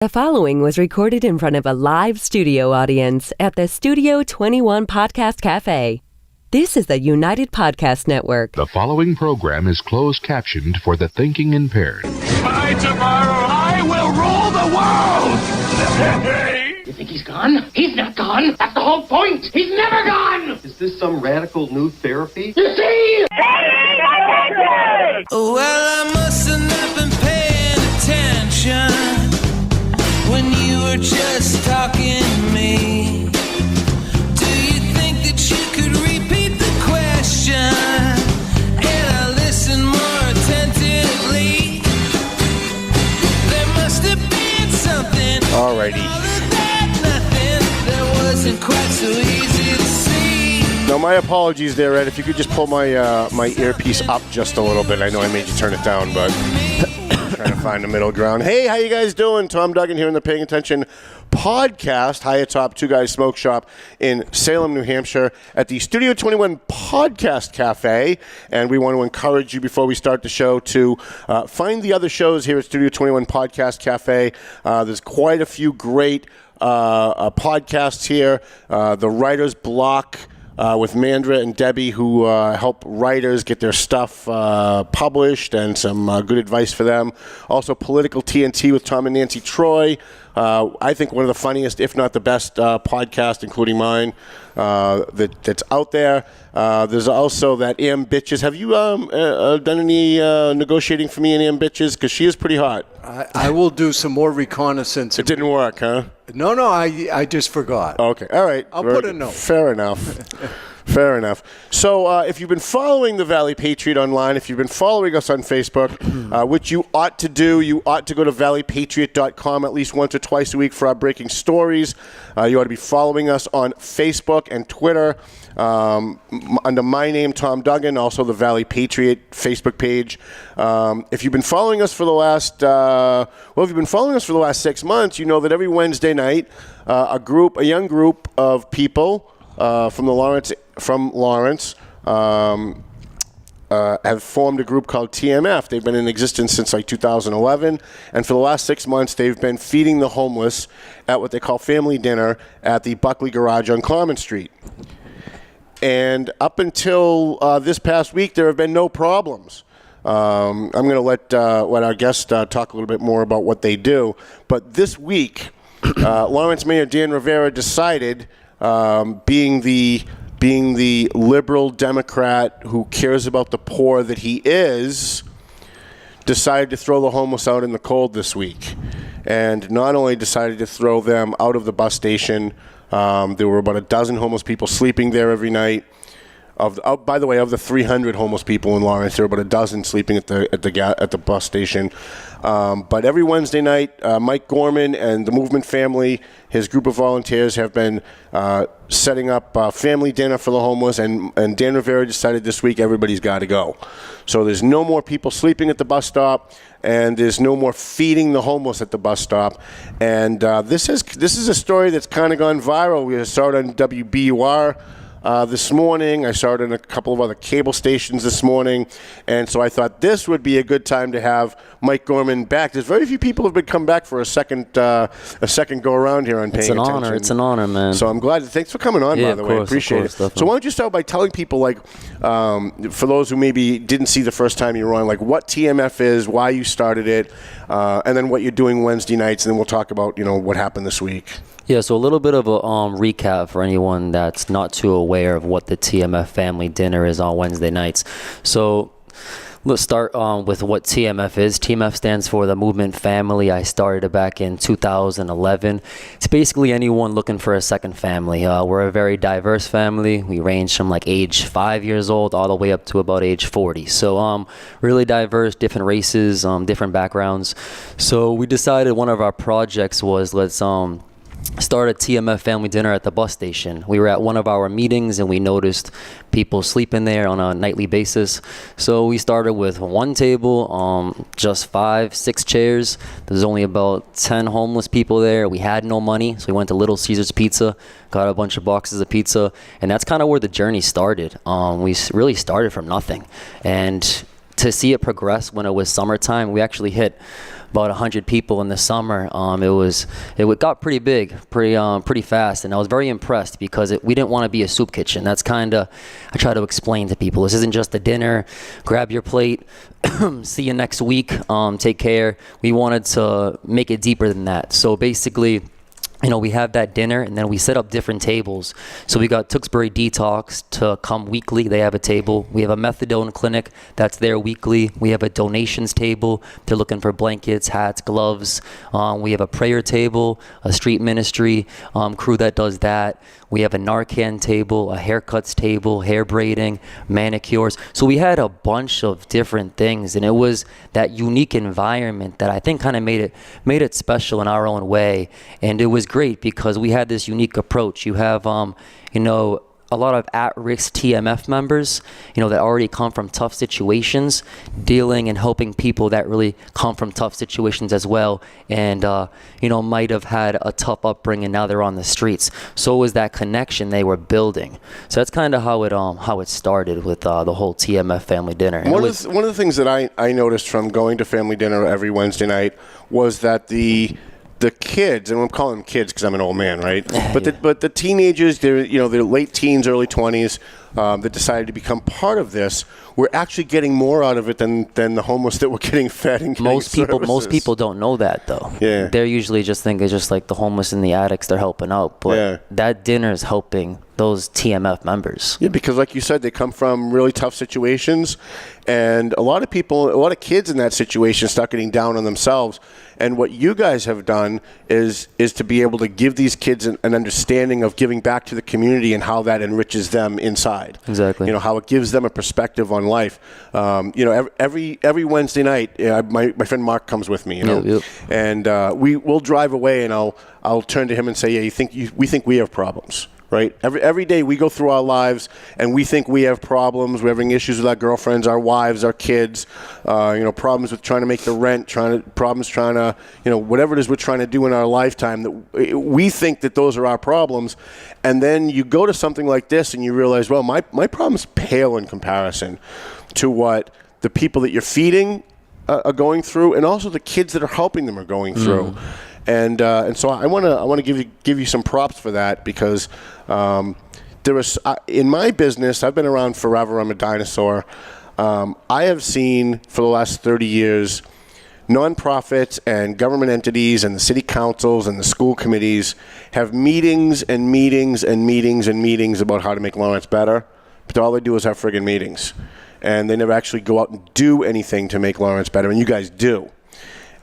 The following was recorded in front of a live studio audience at the Studio 21 Podcast Cafe. This is the United Podcast Network. The following program is closed captioned for the thinking impaired. By tomorrow, I will rule the world! You think he's gone? He's not gone. That's the whole point. He's never gone. Is this some radical new therapy? You see? Well, I must have not been paying attention when you were just talking to me. Do you think that you could repeat the question? And I listen more attentively. There must have been something. Alrighty. That wasn't quite so easy to see. No, my apologies there, Ed. If you could just pull my my earpiece up just a little bit. I know I made you turn it down, but trying to find a middle ground. Hey, how you guys doing? Tom Duggan here in the Paying Attention podcast, high atop Two Guys Smoke Shop in Salem, New Hampshire, at the Studio 21 Podcast Cafe. And we want to encourage you before we start the show to find the other shows here at Studio 21 Podcast Cafe. There's quite a few great podcasts here. The Writer's Block with Mandra and Debbie, who help writers get their stuff published, and some good advice for them. Also, Political TNT with Tom and Nancy Troy. I think one of the funniest, if not the best, podcast, including mine, that's out there. There's also that Am Bitches. Have you done any negotiating for me in Am Bitches? Because she is pretty hot. I will do some more reconnaissance. It didn't work, huh? No, I just forgot. Okay, all right. I'll put a note. Fair enough. Fair enough. So if you've been following the Valley Patriot online, if you've been following us on Facebook, which you ought to do, you ought to go to valleypatriot.com at least once or twice a week for our breaking stories. You ought to be following us on Facebook and Twitter under my name, Tom Duggan, also the Valley Patriot Facebook page. If you've been following us for the last, if you've been following us for the last 6 months, you know that every Wednesday night, a young group of people from Lawrence have formed a group called TMF. They've been in existence since like 2011, and for the last 6 months, they've been feeding the homeless at what they call family dinner at the Buckley Garage on Common Street. And up until this past week, there have been no problems. I'm going to let our guest talk a little bit more about what they do. But this week, Lawrence Mayor Dan Rivera decided, being the liberal Democrat who cares about the poor that he is, decided to throw the homeless out in the cold this week. And not only decided to throw them out of the bus station, there were about a dozen homeless people sleeping there every night. By the way, of the 300 homeless people in Lawrence, there were about a dozen sleeping at the bus station. But every Wednesday night, Mike Gorman and the Movement Family, his group of volunteers, have been setting up family dinner for the homeless. And Dan Rivera decided this week everybody's got to go. So there's no more people sleeping at the bus stop, and there's no more feeding the homeless at the bus stop. And this is a story that's kind of gone viral. We saw it on WBUR this morning. I saw it in a couple of other cable stations this morning. And so I thought this would be a good time to have Mike Gorman back. There's very few people who have come back for a second go around here on Paying Attention. It's an honor, man. So I'm glad. Thanks for coming on, by the way. I appreciate it. Definitely. So why don't you start by telling people, like, for those who maybe didn't see the first time you were on, like what TMF is, why you started it, and then what you're doing Wednesday nights, and then we'll talk about, what happened this week. Yeah, so a little bit of a recap for anyone that's not too aware of what the TMF Family Dinner is on Wednesday nights. So let's start with what TMF is. TMF stands for the Movement Family. I started it back in 2011. It's basically anyone looking for a second family. We're a very diverse family. We range from like age 5 years old all the way up to about age 40. So really diverse, different races, different backgrounds. So we decided one of our projects was let's start a TMF family dinner at the bus station. We were at one of our meetings and we noticed people sleeping there on a nightly basis. So we started with one table, just 5-6 chairs. There's only about 10 homeless people there. We had no money, so we went to Little Caesars Pizza, got a bunch of boxes of pizza, and that's kind of where the journey started. We really started from nothing. And to see it progress when it was summertime. We actually hit about 100 people in the summer. It got pretty big, pretty fast, and I was very impressed because we didn't want to be a soup kitchen. That's kind of, I try to explain to people, this isn't just a dinner, grab your plate, see you next week, take care. We wanted to make it deeper than that. So basically, we have that dinner, and then we set up different tables. So we got Tewksbury Detox to come weekly. They have a table. We have a methadone clinic that's there weekly. We have a donations table. They're looking for blankets, hats, gloves. We have a prayer table, a street ministry crew that does that. We have a Narcan table, a haircuts table, hair braiding, manicures. So we had a bunch of different things, and it was that unique environment that I think kind of made it special in our own way. And it was great because we had this unique approach. You have, a lot of at-risk TMF members, that already come from tough situations, dealing and helping people that really come from tough situations as well, and might have had a tough upbringing. Now they're on the streets. So it was that connection they were building. So that's kind of how it started with the whole TMF family dinner. One of the things that I noticed from going to family dinner every Wednesday night was that the kids, and I'm calling them kids because I'm an old man, right? But the teenagers, they're late teens, early 20s, that decided to become part of this. We're actually getting more out of it than the homeless that we're getting fed and getting Most people don't know that though. Yeah, they're usually just think it's just like the homeless and the addicts they're helping out, but that dinner is helping those TMF members. Yeah, because like you said, they come from really tough situations, and a lot of kids in that situation start getting down on themselves. And what you guys have done is to be able to give these kids an understanding of giving back to the community and how that enriches them inside. Exactly. How it gives them a perspective on life. Every Wednesday night, my friend Mark comes with me. Yep. And we'll drive away, and I'll turn to him and say, "Yeah, we think we have problems." Right. Every day we go through our lives and we think we have problems. We're having issues with our girlfriends, our wives, our kids. Problems with trying to make the rent. Whatever it is we're trying to do in our lifetime. That we think that those are our problems, and then you go to something like this and you realize, well, my problems pale in comparison to what the people that you're feeding are going through, and also the kids that are helping them are going through. And so I want to give you some props for that, because there was in my business, I've been around forever. I'm a dinosaur. I have seen for the last 30 years nonprofits and government entities and the city councils and the school committees have meetings and meetings and meetings and meetings about how to make Lawrence better, but all they do is have friggin' meetings, and they never actually go out and do anything to make Lawrence better, and you guys do.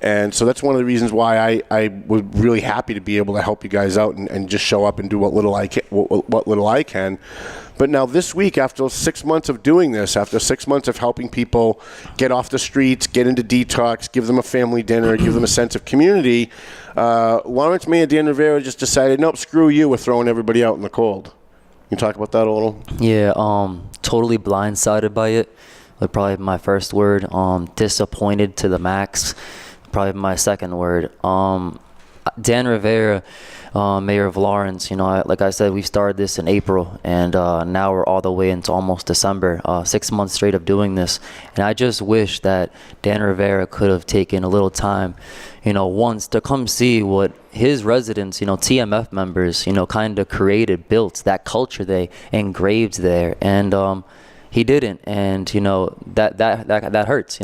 And so that's one of the reasons why I was really happy to be able to help you guys out and just show up and do what little I can. But now this week, after 6 months of doing this, after 6 months of helping people get off the streets, get into detox, give them a family dinner, give them a sense of community, Lawrence Mayor Dan Rivera just decided, nope, screw you, we're throwing everybody out in the cold. Can you talk about that a little? Yeah, totally blindsided by it. Like probably my first word. Disappointed to the max. Probably my second word. Dan Rivera, Mayor of Lawrence, like I said, we started this in April, and now we're all the way into almost December, 6 months straight of doing this. And I just wish that Dan Rivera could have taken a little time, once to come see what his residents, TMF members, kind of created, built, that culture they engraved there. And he didn't, and that hurts.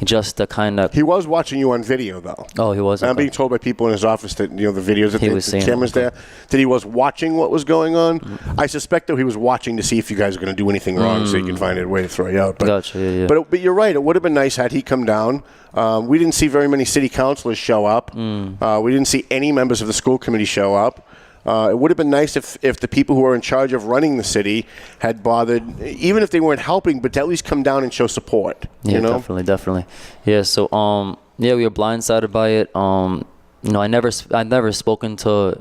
Just to kind of. He was watching you on video, though. Oh, he was. I'm being told by people in his office that the videos that the cameras there, that he was watching what was going on. I suspect though he was watching to see if you guys are going to do anything wrong, so he can find a way to throw you out. But, gotcha. Yeah. But you're right. It would have been nice had he come down. We didn't see very many city councilors show up. We didn't see any members of the school committee show up. It would have been nice if the people who are in charge of running the city had bothered, even if they weren't helping, but to at least come down and show support. Yeah, definitely. Yeah, so we were blindsided by it. I never spoken to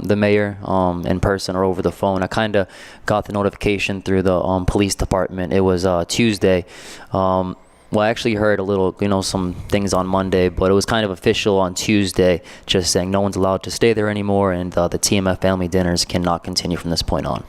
the mayor in person or over the phone. I kind of got the notification through the police department. It was Tuesday. Well, I actually heard a little, some things on Monday, but it was kind of official on Tuesday, just saying no one's allowed to stay there anymore, and the TMF family dinners cannot continue from this point on.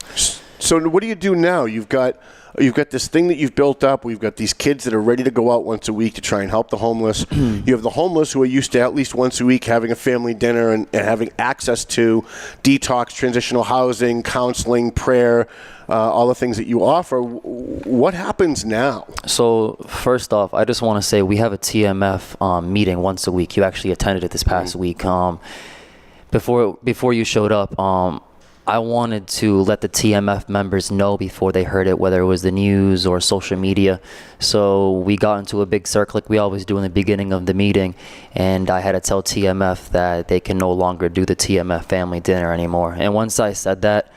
So what do you do now? You've got this thing that you've built up. We've got these kids that are ready to go out once a week to try and help the homeless. You have the homeless who are used to at least once a week having a family dinner and having access to detox, transitional housing, counseling, prayer, all the things that you offer. What happens now? So first off, I just want to say we have a TMF meeting once a week. You actually attended it this past week. Before you showed up, I wanted to let the TMF members know before they heard it, whether it was the news or social media. So we got into a big circle like we always do in the beginning of the meeting, and I had to tell TMF that they can no longer do the TMF family dinner anymore. And once I said that,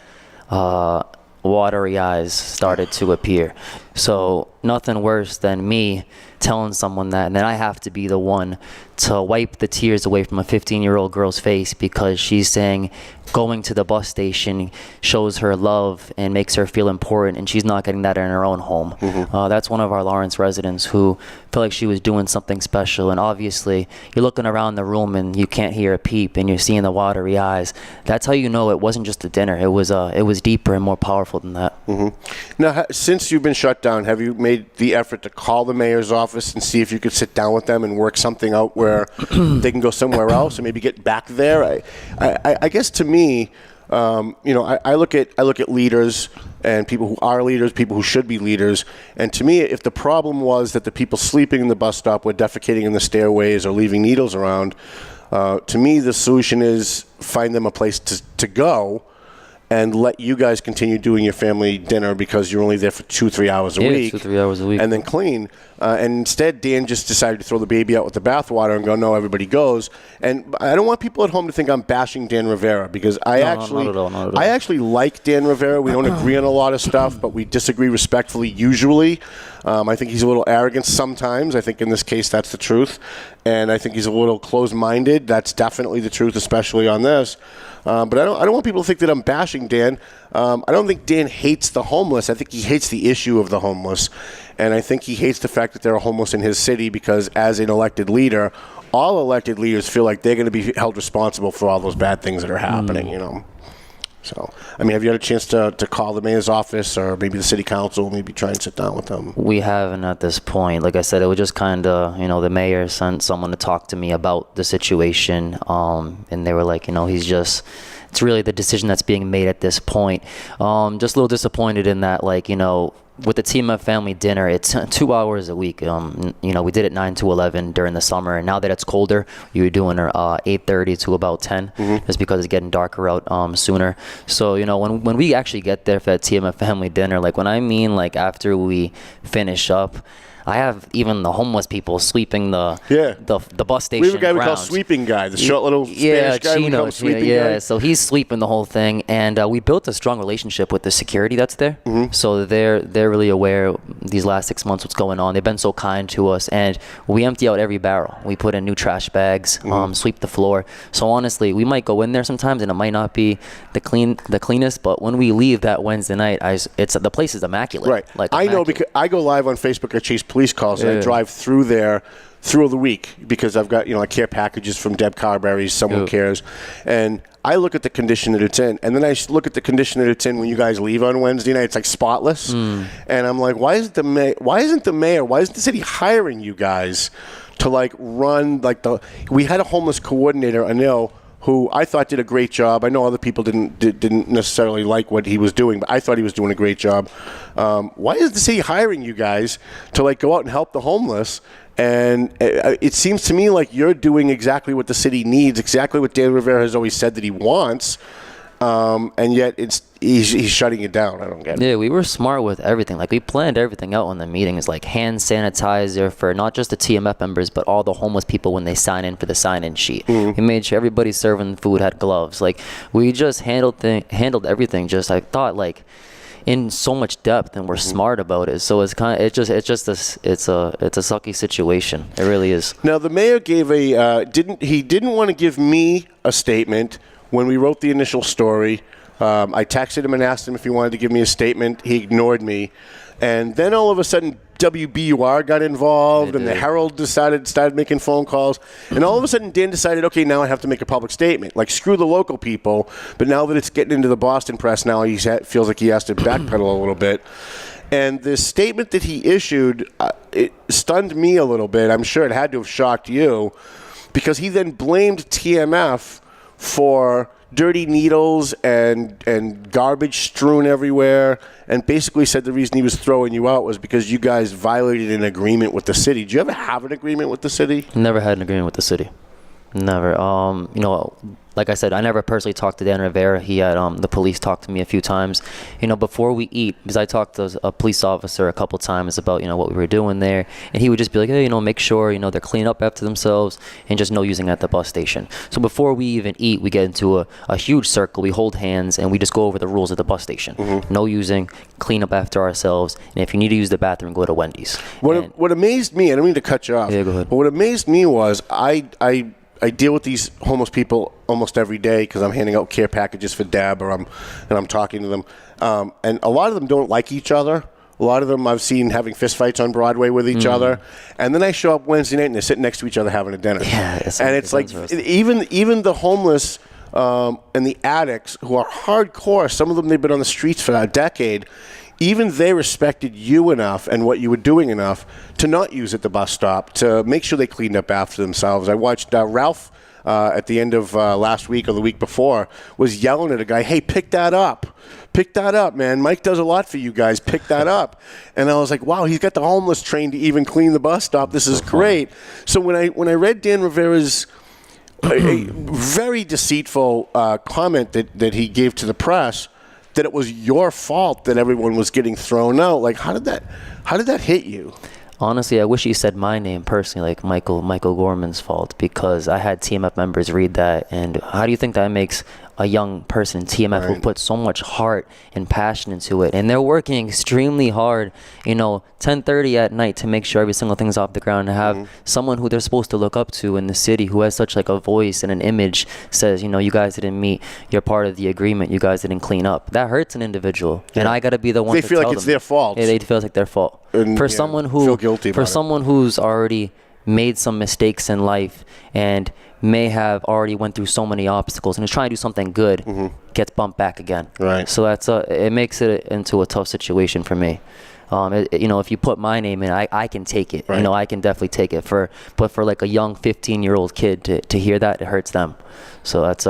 watery eyes started to appear. So nothing worse than me telling someone that, and then I have to be the one to wipe the tears away from a 15-year-old girl's face because she's saying going to the bus station shows her love and makes her feel important, and she's not getting that in her own home. That's one of our Lawrence residents who felt like she was doing something special, and obviously you're looking around the room and you can't hear a peep and you're seeing the watery eyes. That's how you know it wasn't just a dinner. It was deeper and more powerful than that. Now, since you've been shut down, have you made the effort to call the mayor's office and see if you could sit down with them and work something out where they can go somewhere else and maybe get back there? I guess to me, I look at leaders and people who are leaders, people who should be leaders. And to me, if the problem was that the people sleeping in the bus stop were defecating in the stairways or leaving needles around, to me, the solution is find them a place to go and let you guys continue doing your family dinner because you're only there for 2-3 hours a week. 2-3 hours a week. And then clean. And instead, Dan just decided to throw the baby out with the bathwater and go, no, everybody goes. And I don't want people at home to think I'm bashing Dan Rivera because I actually like Dan Rivera. We don't agree on a lot of stuff, but we disagree respectfully usually. I think he's a little arrogant sometimes. I think in this case that's the truth. And I think he's a little closed-minded. That's definitely the truth, especially on this. But I don't want people to think that I'm bashing Dan. I don't think Dan hates the homeless. I think he hates the issue of the homeless. And I think he hates the fact that there are homeless in his city because as an elected leader, all elected leaders feel like they're going to be held responsible for all those bad things that are happening, So, I mean, have you had a chance to call the mayor's office or maybe the city council, maybe try and sit down with them? We haven't at this point. Like I said, it was just kind of, the mayor sent someone to talk to me about the situation. And they were like, it's really the decision that's being made at this point. Just a little disappointed in that, with the TMF family dinner, it's 2 hours a week. We did it 9 to 11 during the summer, and now that it's colder, you're doing 8:30 to about 10, just because it's getting darker out sooner. So when we actually get there for that TMF family dinner, when I mean after we finish up, I have even the homeless people sweeping the bus station. We have a guy we call grounds. Sweeping Guy, the short little Spanish guy we call Sweeping Guy. So he's sweeping the whole thing, and we built a strong relationship with the security that's there. So they're really aware these last 6 months what's going on. They've been so kind to us, and we empty out every barrel. We put in new trash bags, sweep the floor. So honestly, we might go in there sometimes, and it might not be the cleanest, but when we leave that Wednesday night, the place is immaculate. Right. I know because I go live on Facebook. I chase police calls and I drive through there through the week because I've got I care packages from Deb Carberry's Someone Cares, and I look at the condition that it's in, and then I look at the condition that it's in when you guys leave on Wednesday night. It's like spotless, and I'm like, why isn't the mayor, why isn't the city hiring you guys to run we had a homeless coordinator, Anil, who I thought did a great job. I know other people didn't necessarily like what he was doing, but I thought he was doing a great job. Why is the city hiring you guys to go out and help the homeless? And it seems to me like you're doing exactly what the city needs, exactly what Dan Rivera has always said that he wants. And yet he's shutting it down. I don't get it. Yeah, we were smart with everything. We planned everything out on the meetings, hand sanitizer for not just the TMF members, but all the homeless people when they sign in for the sign-in sheet. We made sure everybody serving food had gloves. We just handled everything. I thought in so much depth, and we're smart about it. So it's a sucky situation. It really is. Now the mayor gave didn't want to give me a statement. When we wrote the initial story, I texted him and asked him if he wanted to give me a statement. He ignored me. And then all of a sudden, WBUR got involved, and the Herald started making phone calls, and all of a sudden Dan decided, okay, now I have to make a public statement. Like, screw the local people, but now that it's getting into the Boston press, now he feels like he has to backpedal a little bit. And the statement that he issued, it stunned me a little bit. I'm sure it had to have shocked you, because he then blamed TMF for dirty needles and garbage strewn everywhere, and basically said the reason he was throwing you out was because you guys violated an agreement with the city. Did you ever have an agreement with the city? Never had an agreement with the city. Never. Like I said, I never personally talked to Dan Rivera. He had the police talk to me a few times. Before we eat, because I talked to a police officer a couple times about, what we were doing there. And he would just be like, hey, make sure, they're cleaning up after themselves and just no using at the bus station. So before we even eat, we get into a huge circle. We hold hands and we just go over the rules at the bus station. Mm-hmm. No using, clean up after ourselves. And if you need to use the bathroom, go to Wendy's. What amazed me, I don't mean to cut you off, yeah, go ahead. But what amazed me was I deal with these homeless people almost every day because I'm handing out care packages for Deb, and I'm talking to them. And a lot of them don't like each other. A lot of them I've seen having fistfights on Broadway with each other. And then I show up Wednesday night and they're sitting next to each other having a dinner. Yeah, and it's like even the homeless and the addicts who are hardcore, some of them they've been on the streets for a decade. Even they respected you enough and what you were doing enough to not use at the bus stop, to make sure they cleaned up after themselves. I watched Ralph at the end of last week or the week before was yelling at a guy, hey, pick that up. Pick that up, man. Mike does a lot for you guys. Pick that up. And I was like, wow, he's got the homeless trained to even clean the bus stop. This is great. So when I read Dan Rivera's a very deceitful comment that he gave to the press, that it was your fault that everyone was getting thrown out. Like, how did that hit you? Honestly, I wish he said my name personally, like Michael Gorman's fault, because I had TMF members read that. And how do you think that makes a young person, TMF, who put so much heart and passion into it? And they're working extremely hard, 10:30 at night to make sure every single thing's off the ground, to have someone who they're supposed to look up to in the city, who has such like a voice and an image, says, you guys didn't meet your part of the agreement, you guys didn't clean up. That hurts an individual. Yeah. And I got to be the one to tell them. They feel like it's their fault. Yeah, they feel like their fault. And, for someone who's already made some mistakes in life and may have already went through so many obstacles and is trying to do something good, gets bumped back again. Right. So that's it makes it into a tough situation for me. If you put my name in, I can take it. Right. I can definitely take it. But for like a young 15-year-old kid to hear that, it hurts them. So that's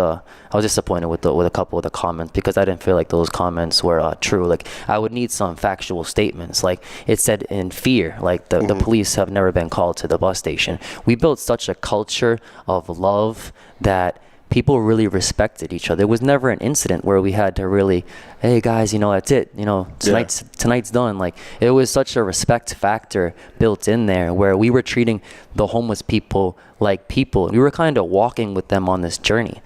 I was disappointed with a couple of the comments, because I didn't feel like those comments were true. Like, I would need some factual statements. Like, it said in fear, like the police have never been called to the bus station. We built such a culture of love that people really respected each other. There was never an incident where we had to really, hey guys, that's it. Tonight's done. Like, it was such a respect factor built in there, where we were treating the homeless people like people. We were kind of walking with them on this journey.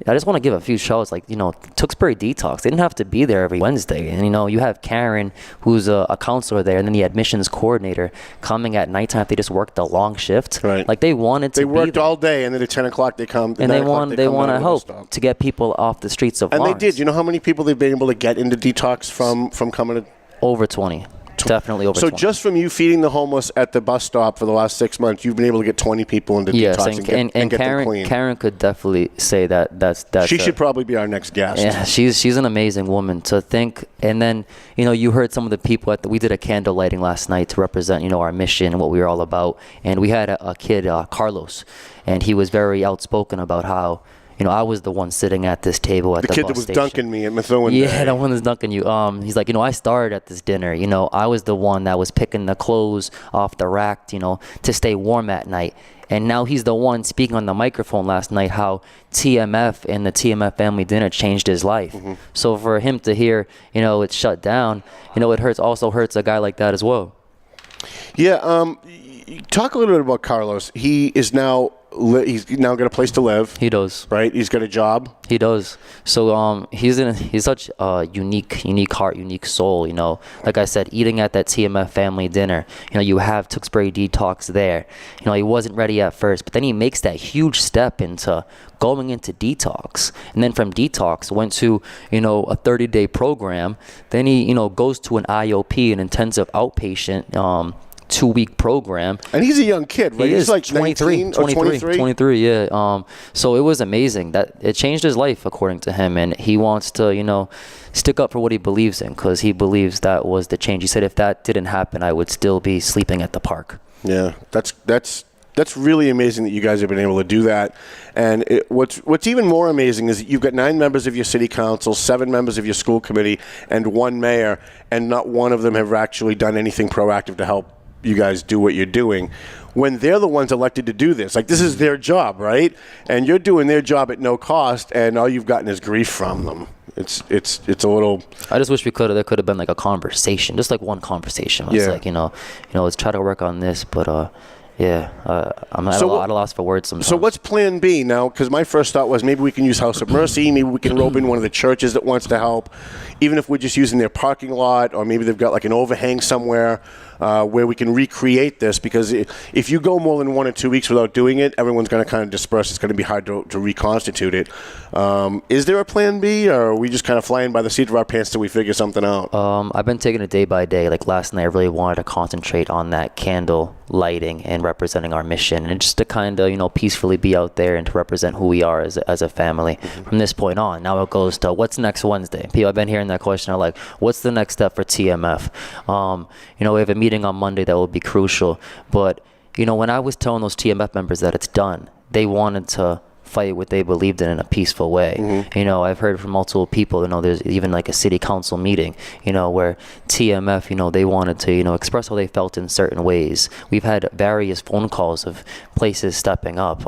I just want to give a few shows, like, Tewksbury Detox. They didn't have to be there every Wednesday. And, you have Karen, who's a counselor there, and then the admissions coordinator coming at nighttime if they just worked a long shift. Right. Like, they wanted to be there. They worked all day, and then at 10 o'clock they come. And they want to help to get people off the streets of Lawrence. And they did. You know how many people they've been able to get into Detox from coming to? Over 20. Definitely over 20. So just from you feeding the homeless at the bus stop for the last 6 months, you've been able to get 20 people into Detox and get them clean. Karen could definitely say that's she should probably be our next guest. Yeah, she's an amazing woman to think. And then, you heard some of the people we did a candle lighting last night to represent, our mission and what we were all about. And we had a kid, Carlos, and he was very outspoken about how, I was the one sitting at this table at the bus station. The kid that was dunking me at Methuen. Yeah, the one that's dunking you. He's like, I started at this dinner. I was the one that was picking the clothes off the rack, to stay warm at night. And now he's the one speaking on the microphone last night how TMF and the TMF Family Dinner changed his life. So for him to hear, it's shut down, it also hurts a guy like that as well. Yeah, talk a little bit about Carlos. He is now he's now got a place to live. He does. Right? He's got a job. He does. So he's such a unique heart, unique soul. You know, like I said, eating at that TMF family dinner. You know, you have Tewksbury Detox there. You know, he wasn't ready at first, but then he makes that huge step into going into detox, and then from detox went to a 30-day program. Then he goes to an IOP, an intensive outpatient 2-week program. And he's a young kid, right? He's like 23, 23, yeah. So it was amazing. That it changed his life, according to him, and he wants to, stick up for what he believes in, because he believes that was the change. He said, if that didn't happen, I would still be sleeping at the park. Yeah, that's really amazing that you guys have been able to do that. And what's even more amazing is that you've got 9 members of your city council, 7 members of your school committee, and 1 mayor, and not one of them have actually done anything proactive to help you guys do what you're doing, when they're the ones elected to do this. Like, this is their job, right? And you're doing their job at no cost, and all you've gotten is grief from them. It's a little. I just wish there could have been like a conversation, just like one conversation. It's like, let's try to work on this, but I'm at a loss for words sometimes. So what's plan B now? Because my first thought was maybe we can use House of Mercy. Maybe we can rope in one of the churches that wants to help, even if we're just using their parking lot, or maybe they've got like an overhang somewhere where we can recreate this. Because if you go more than 1 or 2 weeks without doing it, everyone's going to kind of disperse. It's going to be hard to reconstitute it. Is there a plan B, or are we just kind of flying by the seat of our pants till we figure something out? I've been taking it day by day. Like last night, I really wanted to concentrate on that candle lighting and representing our mission, and just to kind of peacefully be out there and to represent who we are as a family. From this point on, now it goes to what's next Wednesday. People, I've been hearing that question, are like, what's the next step for TMF? We have a meeting on Monday that will be crucial, but when I was telling those TMF members that it's done, they wanted to fight what they believed in a peaceful way. I've heard from multiple people, there's even like a city council meeting, where TMF, they wanted to, express how they felt in certain ways. We've had various phone calls of places stepping up.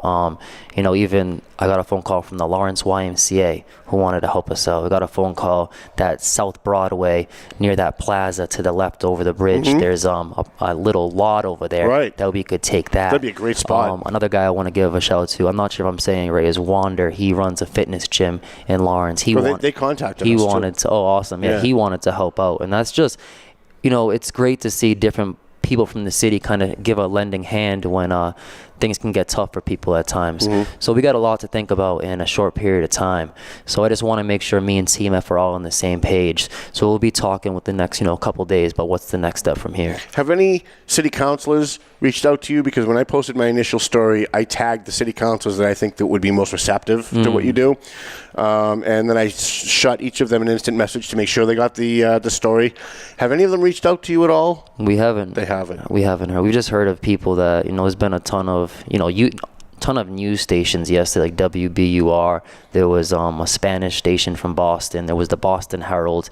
Even I got a phone call from the Lawrence YMCA who wanted to help us out. I got a phone call that South Broadway, near that plaza to the left over the bridge, there's a little lot over there that we could take that. That'd be a great spot. Another guy I want to give a shout out to, I'm not sure if I'm saying it right, is Wander. He runs a fitness gym in Lawrence. They contacted us. He wanted to. Oh, awesome! Yeah, he wanted to help out, and that's just, it's great to see different people from the city kind of give a lending hand when things can get tough for people at times. So we got a lot to think about in a short period of time. So I just want to make sure me and TMF are all on the same page. So we'll be talking with the next, couple days about what's the next step from here. Have any city councilors reached out to you? Because when I posted my initial story, I tagged the city councilors that I think that would be most receptive to what you do. And then I shot each of them an instant message to make sure they got the story. Have any of them reached out to you at all? We haven't. They haven't. We haven't heard. We've just heard of people that, there's been a ton of, ton of news stations yesterday, like WBUR. There was a Spanish station from Boston. There was the Boston Herald.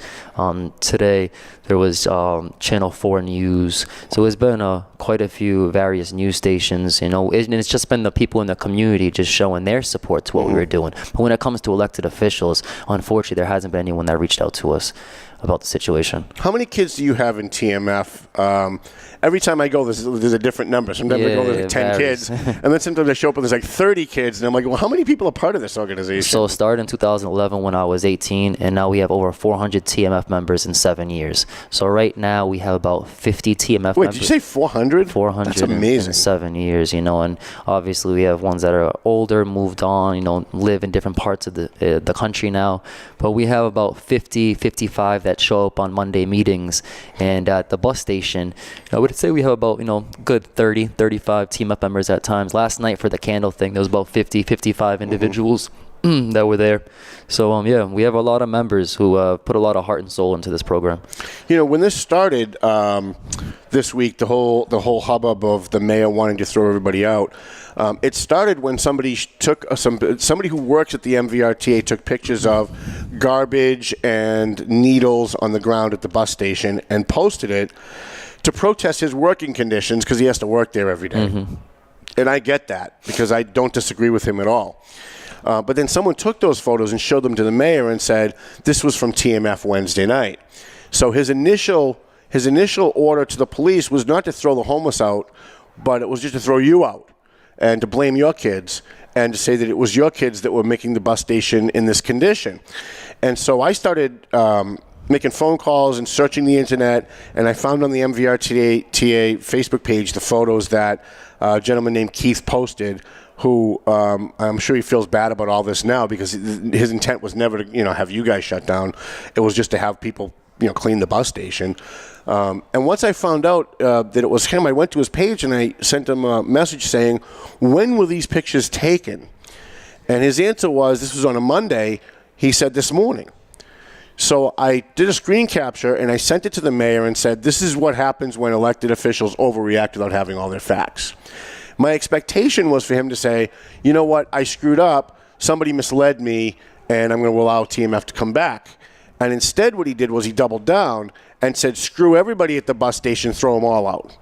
Today there was Channel 4 News. So there's been quite a few various news stations, and it's just been the people in the community just showing their support to what we were doing. But when it comes to elected officials, unfortunately, there hasn't been anyone that reached out to us about the situation. How many kids do you have in TMF? Every time I go, there's a different number. Sometimes I go, there's like 10 kids. And then sometimes I show up and there's like 30 kids. And I'm like, well, how many people are part of this organization? So it started in 2011 when I was 18. And now we have over 400 TMF members in 7 years. So right now we have about 50 TMF members. Wait, did you say 400? 400. That's amazing. In 7 years, and obviously we have ones that are older, moved on, live in different parts of the country now. But we have about 50, 55 that show up on Monday meetings. And at the bus station, I would say we have about, good 30, 35 TMF members at times. Last night for the candle thing, there was about 50, 55 individuals that were there. So, we have a lot of members who put a lot of heart and soul into this program. When this started this week, the whole hubbub of the mayor wanting to throw everybody out, it started when somebody somebody who works at the MVRTA took pictures of garbage and needles on the ground at the bus station and posted it to protest his working conditions, because he has to work there every day. And I get that, because I don't disagree with him at all. But then someone took those photos and showed them to the mayor and said, this was from TMF Wednesday night. So his initial order to the police was not to throw the homeless out, but it was just to throw you out. and to blame your kids and to say that it was your kids that were making the bus station in this condition. And so I started making phone calls and searching the internet, and I found on the MVRTA Facebook page the photos that a gentleman named Keith posted, who I'm sure he feels bad about all this now, because his intent was never to have you guys shut down. It was just to have people clean the bus station. And once I found out that it was him, I went to his page and I sent him a message saying, when were these pictures taken? And his answer was, this was on a Monday. He said, this morning. So I did a screen capture and I sent it to the mayor and said, this is what happens when elected officials overreact without having all their facts. My expectation was for him to say, you know what, I screwed up, somebody misled me, and I'm going to allow TMF to come back. And instead what he did was he doubled down and said, screw everybody at the bus station, throw them all out.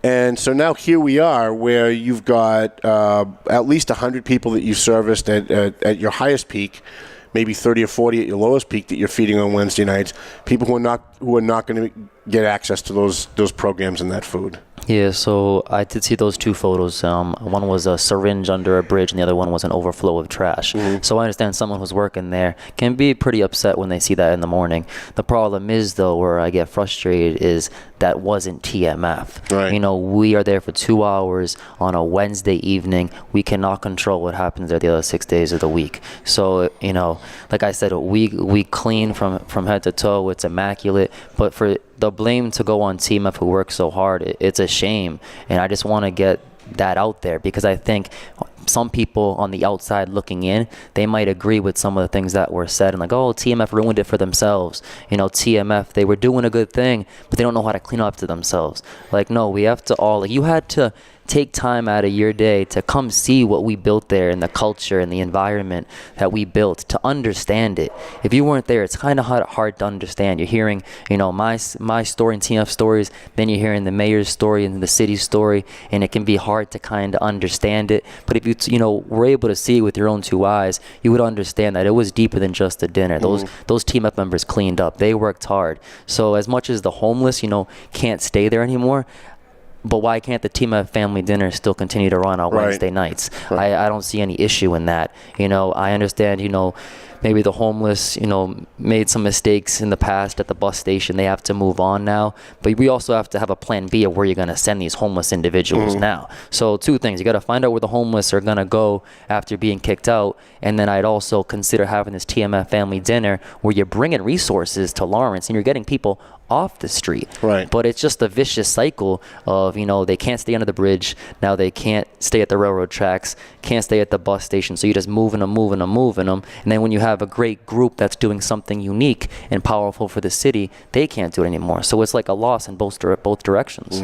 And so now here we are, where you've got at least 100 people that you serviced at your highest peak, maybe 30 or 40 at your lowest peak that you're feeding on Wednesday nights, people who are not going to get access to those programs and that food. Yeah, so I did see those two photos. One was a syringe under a bridge, and the other one was an overflow of trash. Mm-hmm. So I understand someone who's working there can be pretty upset when they see that in the morning. The problem is, though, where I get frustrated is that wasn't TMF. Right. We are there for 2 hours on a Wednesday evening. We cannot control what happens there the other 6 days of the week. So, like I said, we clean from head to toe. It's immaculate. But for the blame to go on TMF, who works so hard, it's a shame. And I just want to get that out there, because I think some people on the outside looking in, they might agree with some of the things that were said and like, oh, TMF ruined it for themselves. TMF, they were doing a good thing, but they don't know how to clean up to themselves. Like, no, we have to all, you had to take time out of your day to come see what we built there and the culture and the environment that we built, to understand it. If you weren't there, it's kind of hard to understand. You're hearing, my story and TMF stories, then you're hearing the mayor's story and the city's story, and it can be hard to kind of understand it. But if you were able to see it with your own two eyes, you would understand that it was deeper than just a dinner. Those TMF members cleaned up. They worked hard. So as much as the homeless, can't stay there anymore, but why can't the TMF family dinner still continue to run on Wednesday nights? Right. I don't see any issue in that. I understand, maybe the homeless, made some mistakes in the past at the bus station. They have to move on now. But we also have to have a plan B of where you're going to send these homeless individuals now. So two things. You got to find out where the homeless are going to go after being kicked out. And then I'd also consider having this TMF family dinner where you're bringing resources to Lawrence and you're getting people off the street. Right. But it's just a vicious cycle of, they can't stay under the bridge. Now they can't stay at the railroad tracks, can't stay at the bus station. So you're just moving them. And then when you have a great group that's doing something unique and powerful for the city, they can't do it anymore. So it's like a loss in both directions.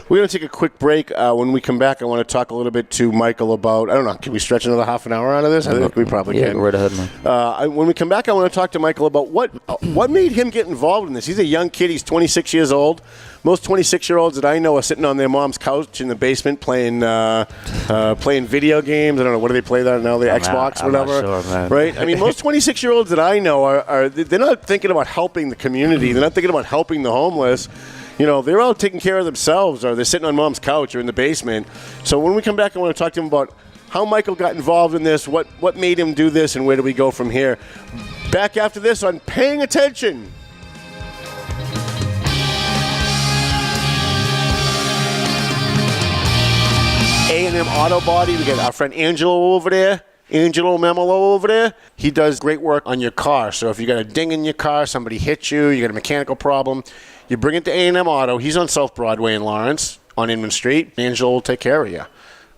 We're going to take a quick break. When we come back, I want to talk a little bit to Michael about, I don't know, can we stretch another half an hour out of this? I think we probably can. Yeah, right ahead, man. When we come back, I want to talk to Michael about what made him get involved in this. He's a young kid. He's 26 years old. Most 26-year-olds that I know are sitting on their mom's couch in the basement playing video games. I don't know, what do they play that now? The Xbox, whatever. I'm not sure, man. Right? I mean, most 26-year-olds that I know they're not thinking about helping the community. They're not thinking about helping the homeless. They're all taking care of themselves, or they're sitting on mom's couch or in the basement. So when we come back, I want to talk to him about how Michael got involved in this, what made him do this, and where do we go from here. Back after this on Paying Attention. A&M Auto Body. We got our friend Angelo over there. Angelo Memolo over there. He does great work on your car. So if you got a ding in your car, somebody hit you, you got a mechanical problem, you bring it to A&M Auto. He's on South Broadway in Lawrence on Inman Street. Angelo will take care of you.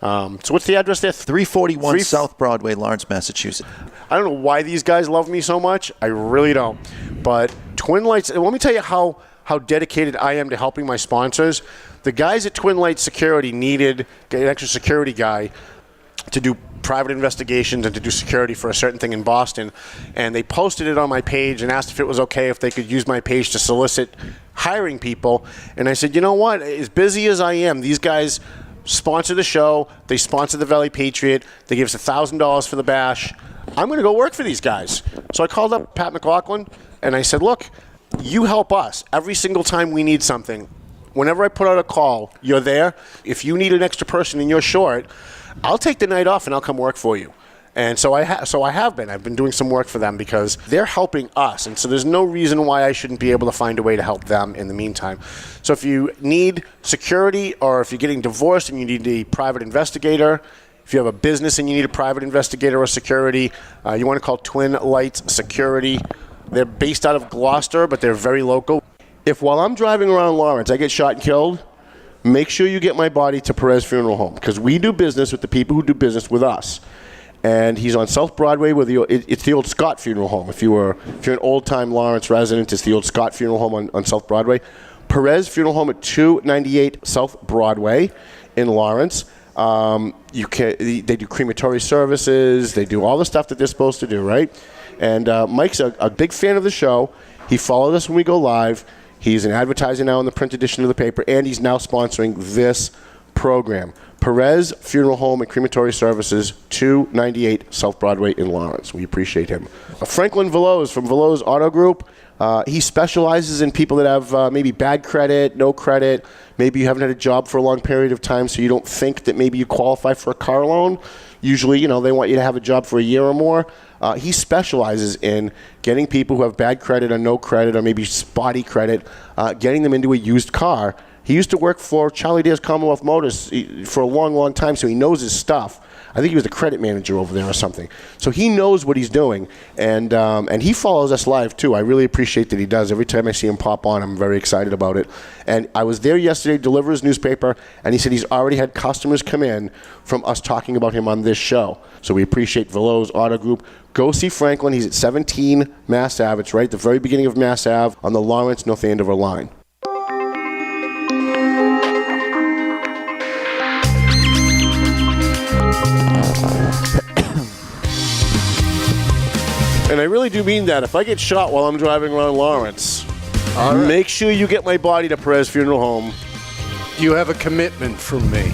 So what's the address there? 341 South Broadway, Lawrence, Massachusetts. I don't know why these guys love me so much. I really don't. But Twin Lights, let me tell you how dedicated I am to helping my sponsors. The guys at Twin Lights Security needed an extra security guy to do private investigations and to do security for a certain thing in Boston. And they posted it on my page and asked if it was okay if they could use my page to solicit hiring people. And I said, you know what? As busy as I am, these guys sponsor the show. They sponsor the Valley Patriot. They give us $1,000 for the bash. I'm going to go work for these guys. So I called up Pat McLaughlin and I said, look, you help us every single time we need something. Whenever I put out a call, you're there. If you need an extra person and you're short, I'll take the night off and I'll come work for you. And so I have been. I've been doing some work for them because they're helping us. And so there's no reason why I shouldn't be able to find a way to help them in the meantime. So if you need security, or if you're getting divorced and you need a private investigator, if you have a business and you need a private investigator or security, you want to call Twin Lights Security. They're based out of Gloucester, but they're very local. If while I'm driving around Lawrence, I get shot and killed, make sure you get my body to Perez Funeral Home, because we do business with the people who do business with us. And he's on South Broadway with it's the old Scott Funeral Home. If you're an old-time Lawrence resident, it's the old Scott Funeral Home on South Broadway. Perez Funeral Home at 298 South Broadway in Lawrence. They do crematory services. They do all the stuff that they're supposed to do, right? And Mike's a big fan of the show. He followed us when we go live. He's an advertiser now in the print edition of the paper, and he's now sponsoring this program. Perez Funeral Home and Crematory Services, 298 South Broadway in Lawrence. We appreciate him. Franklin Veloz from Veloz Auto Group. He specializes in people that have maybe bad credit, no credit. Maybe you haven't had a job for a long period of time, so you don't think that maybe you qualify for a car loan. Usually, they want you to have a job for a year or more. He specializes in getting people who have bad credit or no credit or maybe spotty credit, getting them into a used car. He used to work for Charlie Dare's Commonwealth Motors for a long, long time, so he knows his stuff. I think he was the credit manager over there or something. So he knows what he's doing, and he follows us live, too. I really appreciate that he does. Every time I see him pop on, I'm very excited about it. And I was there yesterday to deliver his newspaper, and he said he's already had customers come in from us talking about him on this show. So we appreciate Veloz Auto Group. Go see Franklin. He's at 17 Mass Ave. It's right at the very beginning of Mass Ave on the Lawrence North Andover line. And I really do mean that. If I get shot while I'm driving around Lawrence, make sure you get my body to Perez Funeral Home. You have a commitment from me.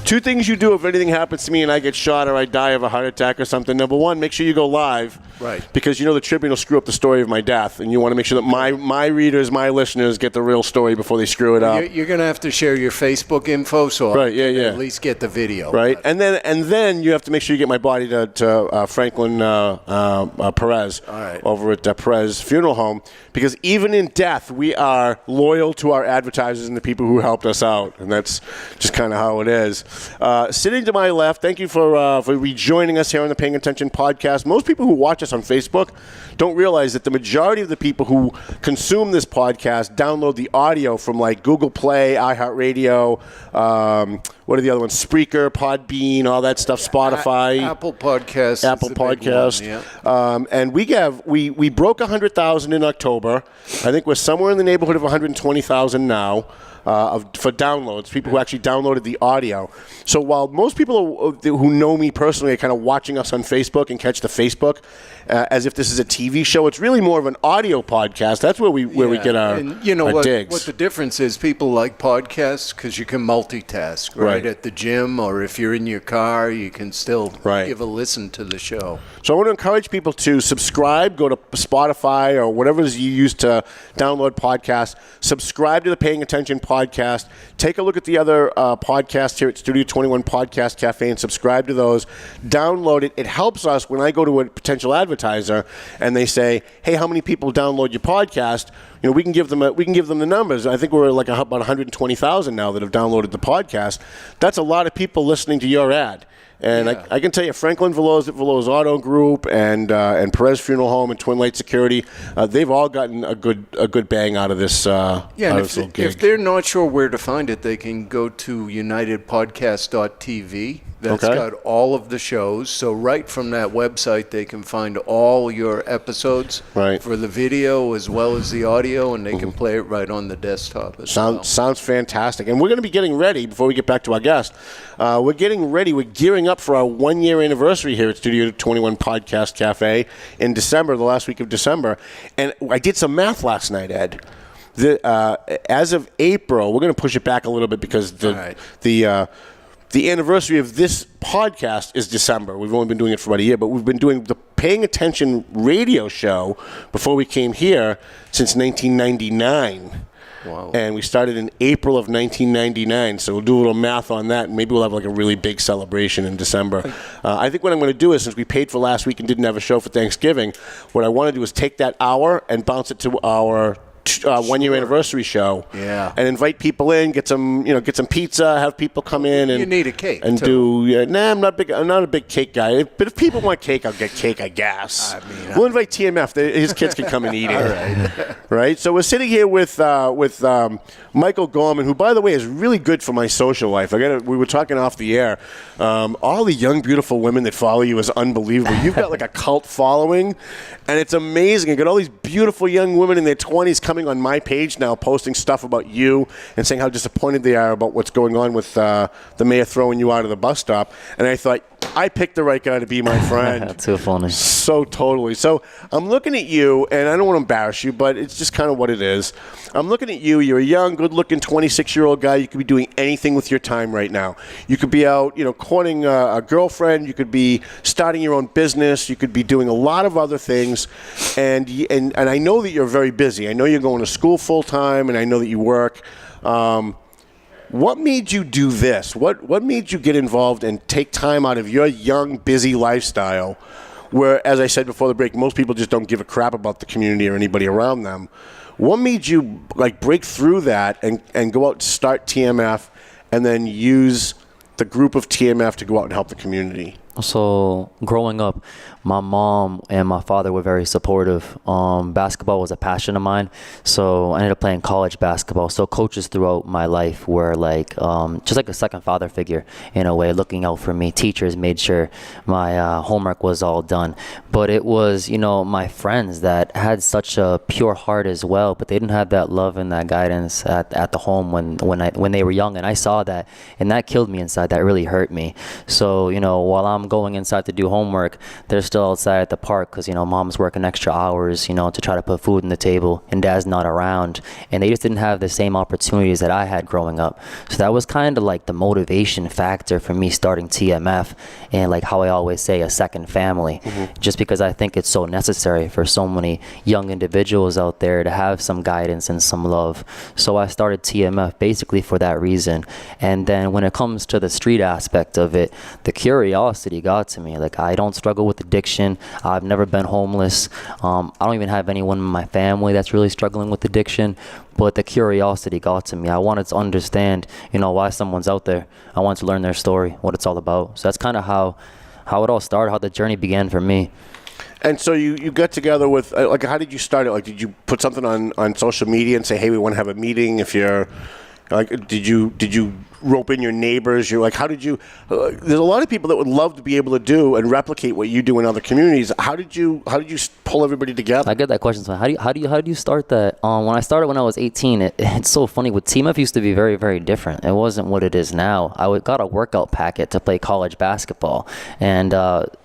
2 things you do if anything happens to me and I get shot or I die of a heart attack or something. Number 1, make sure you go live. Right. Because the Tribune will screw up the story of my death, and you want to make sure that my readers, my listeners, get the real story before they screw it up. You're going to have to share your Facebook info, so at least get the video. Right, and then you have to make sure you get my body to Franklin Perez over at Perez Funeral Home, because even in death, we are loyal to our advertisers and the people who helped us out, and that's just kind of how it is. Sitting to my left, thank you for rejoining us here on the Paying Attention podcast. Most people who watch us on Facebook don't realize that the majority of the people who consume this podcast download the audio from like Google Play, iHeartRadio, what are the other ones? Spreaker, Podbean, all that stuff, Spotify. Apple Podcasts. Apple Podcasts. And we broke 100,000 in October. I think we're somewhere in the neighborhood of 120,000 now. For downloads, people who actually downloaded the audio. So while most people who know me personally are kind of watching us on Facebook and catch the Facebook as if this is a TV show, it's really more of an audio podcast. That's where we get our digs. What the difference is, people like podcasts because you can multitask, right? At the gym, or if you're in your car, you can still give a listen to the show. So I want to encourage people to subscribe, go to Spotify or whatever you use to download podcasts. Subscribe to the Paying Attention podcast. Take a look at the other podcasts here at Studio 21 Podcast Cafe and subscribe to those. Download it. It helps us when I go to a potential advertiser and they say, "Hey, how many people download your podcast?" We can give them the numbers. I think we're like about 120,000 now that have downloaded the podcast. That's a lot of people listening to your ad. And I can tell you, Franklin Veloz at Veloz Auto Group and Perez Funeral Home and Twin Light Security, they've all gotten a good bang out of this. If they're not sure where to find it, they can go to unitedpodcast.tv. That's got all of the shows. So right from that website, they can find all your episodes for the video as well as the audio, and they can play it right on the desktop as well. Sounds fantastic. And we're going to be getting ready, before we get back to our guest, we're getting ready. We're gearing up for our 1-year anniversary here at Studio 21 Podcast Cafe in December, the last week of December. And I did some math last night, Ed. As of April, we're going to push it back a little bit because the anniversary of this podcast is December. We've only been doing it for about a year, but we've been doing the Paying Attention radio show before we came here since 1999. Wow. And we started in April of 1999, so we'll do a little math on that, and maybe we'll have like a really big celebration in December. I think what I'm going to do is, since we paid for last week and didn't have a show for Thanksgiving, what I want to do is take that hour and bounce it to our 1-year anniversary show, and invite people in, get some pizza, have people come in, and you need a cake and too. I'm not a big cake guy, but if people want cake, I'll get cake, I guess. We'll invite TMF; his kids can come and eat it. Right. So we're sitting here with Michael Gorman, who, by the way, is really good for my social life. We were talking off the air. All the young, beautiful women that follow you is unbelievable. You've got like a cult following, and it's amazing. You got all these beautiful young women in their 20s coming on my page now, posting stuff about you and saying how disappointed they are about what's going on with the mayor throwing you out of the bus stop. And I thought, I picked the right guy to be my friend. Too funny. So totally. So I'm looking at you, and I don't want to embarrass you, but it's just kind of what it is. I'm looking at you. You're a young, good-looking 26-year-old guy. You could be doing anything with your time right now. You could be out, courting a girlfriend. You could be starting your own business. You could be doing a lot of other things. And I know that you're very busy. I know you're going to school full-time, and I know that you work. What made you do this? What made you get involved and take time out of your young, busy lifestyle where, as I said before the break, most people just don't give a crap about the community or anybody around them? What made you break through that and go out and start TMF and then use the group of TMF to go out and help the community? So growing up, my mom and my father were very supportive. Basketball was a passion of mine, so I ended up playing college basketball. So coaches throughout my life were just like a second father figure in a way, looking out for me. Teachers made sure my homework was all done. But it was, my friends that had such a pure heart as well, but they didn't have that love and that guidance at the home when they were young, and I saw that, and that killed me inside. That really hurt me. So while I'm going inside to do homework, they're still outside at the park because mom's working extra hours to try to put food on the table, and dad's not around, and they just didn't have the same opportunities that I had growing up. So that was kind of like the motivation factor for me starting TMF, and like how I always say, a second family, just because I think it's so necessary for so many young individuals out there to have some guidance and some love. So I started TMF basically for that reason. And then when it comes to the street aspect of it, the curiosity got to me. Like, I don't struggle with addiction. I've never been homeless. I don't even have anyone in my family that's really struggling with addiction, but the curiosity got to me. I wanted to understand, why someone's out there. I wanted to learn their story, what it's all about. So that's kind of how it all started, how the journey began for me. And so you got together with, how did you start it? Like, did you put something on social media and say, hey, we want to have a meeting? If you're, did you rope in your neighbors? You're like, how did you? There's a lot of people that would love to be able to do and replicate what you do in other communities. How did you pull everybody together? I get that question. So how do you start that? When I started when I was 18, it's so funny. With TMF used to be very, very different. It wasn't what it is now. I got a workout packet to play college basketball, and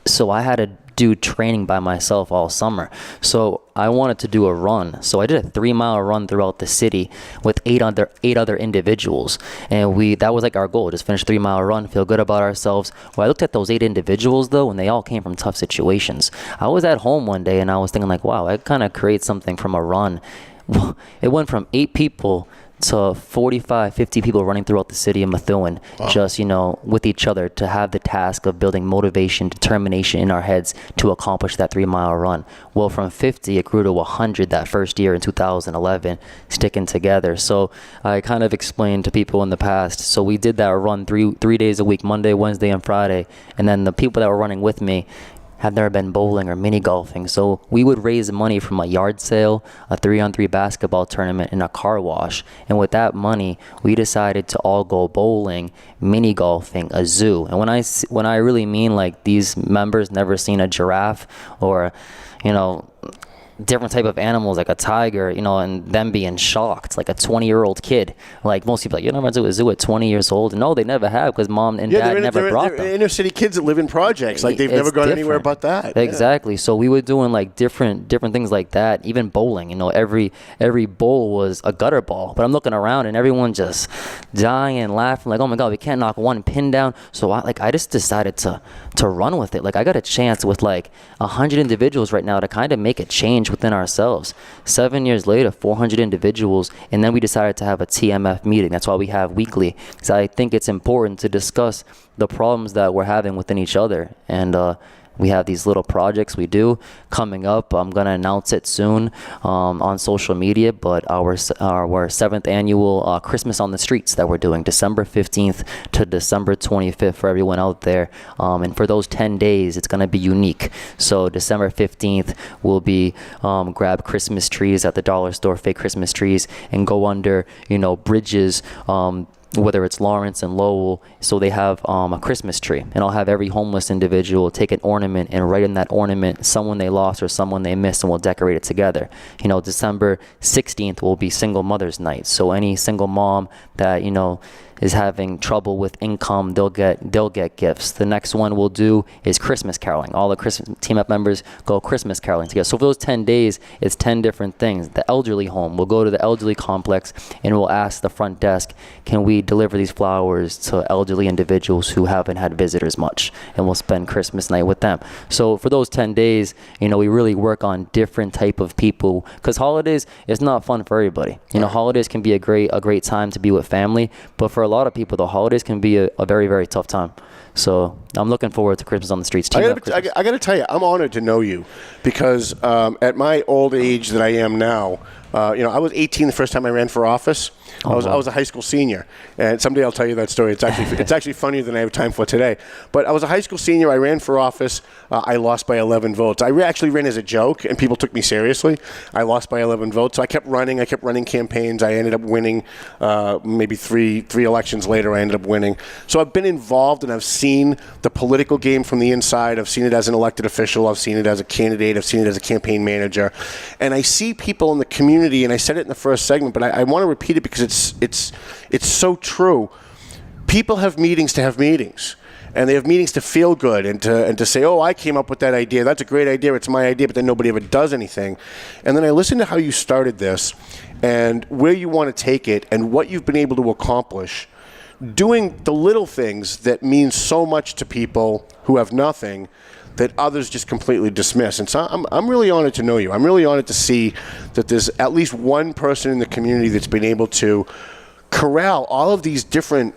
so I had to do training by myself all summer. So I wanted to do a run. So I did a 3-mile run throughout the city with eight other individuals. And that was like our goal, just finish a 3-mile run, feel good about ourselves. Well, I looked at those 8 individuals though, and they all came from tough situations. I was at home one day and I was thinking like, wow, I kind of create something from a run. It went from 8 people to 45, 50 people running throughout the city of Methuen, just, with each other to have the task of building motivation, determination in our heads to accomplish that 3-mile run. Well, from 50, it grew to 100 that first year in 2011, sticking together. So I kind of explained to people in the past. So we did that run three days a week, Monday, Wednesday, and Friday. And then the people that were running with me have never been bowling or mini golfing. So we would raise money from a yard sale, a 3-on-3 basketball tournament, and a car wash. And with that money, we decided to all go bowling, mini golfing, a zoo. And when I really mean like these members never seen a giraffe or, different type of animals like a tiger, and them being shocked, like a 20-year-old kid. Like most people, you never went to a zoo at 20 years old. No, they never have because mom and dad never brought them. Inner city kids that live in projects, like they've never gone anywhere but that. Exactly. Yeah. So we were doing like different things like that. Even bowling, every bowl was a gutter ball. But I'm looking around and everyone just dying and laughing, like, oh my God, we can't knock one pin down. So I just decided to run with it. Like I got a chance with like 100 individuals right now to kind of make a change change within ourselves. 7 years later, 400 individuals, and then we decided to have a TMF meeting. That's why we have weekly, because I think it's important to discuss the problems that we're having within each other. And we have these little projects we do coming up. I'm going to announce it soon on social media, but our 7th annual Christmas on the Streets that we're doing, December 15th to December 25th for everyone out there. And for those 10 days, it's going to be unique. So December 15th will be grab Christmas trees at the dollar store, fake Christmas trees, and go under, bridges, whether it's Lawrence and Lowell, so they have a Christmas tree. And I'll have every homeless individual take an ornament and write in that ornament someone they lost or someone they missed, and we'll decorate it together. December 16th will be Single Mother's Night. So any single mom that, is having trouble with income, they'll get gifts. The next one we'll do is Christmas caroling. All the Christmas TMF members go Christmas caroling together. So for those 10 days, it's 10 different things. The elderly home, we'll go to the elderly complex and we'll ask the front desk, can we deliver these flowers to elderly individuals who haven't had visitors much? And we'll spend Christmas night with them. So for those 10 days, we really work on different type of people, because holidays is not fun for everybody. Holidays can be a great time to be with family, but for a lot of people, the holidays can be a very, very tough time. So I'm looking forward to Christmas on the Streets. I got to tell you, I'm honored to know you, because at my old age that I am now, I was 18 the first time I ran for office. I was a high school senior, and someday I'll tell you that story. It's actually funnier than I have time for today. But I was a high school senior. I ran for office. I lost by 11 votes. I actually ran as a joke, and people took me seriously. I lost by 11 votes, so I kept running. I kept running campaigns. I ended up winning. Maybe three elections later, I ended up winning. So I've been involved, and I've seen the political game from the inside. I've seen it as an elected official. I've seen it as a candidate. I've seen it as a campaign manager, and I see people in the community. And I said it in the first segment, but I want to repeat it because it's so true. People have meetings to have meetings, and they have meetings to feel good and to say, oh, I came up with that idea. That's a great idea. It's my idea, but then nobody ever does anything. And then I listened to how you started this and where you want to take it and what you've been able to accomplish, doing the little things that mean so much to people who have nothing that others just completely dismiss. And so I'm really honored to know you. I'm really honored to see that there's at least one person in the community that's been able to corral all of these different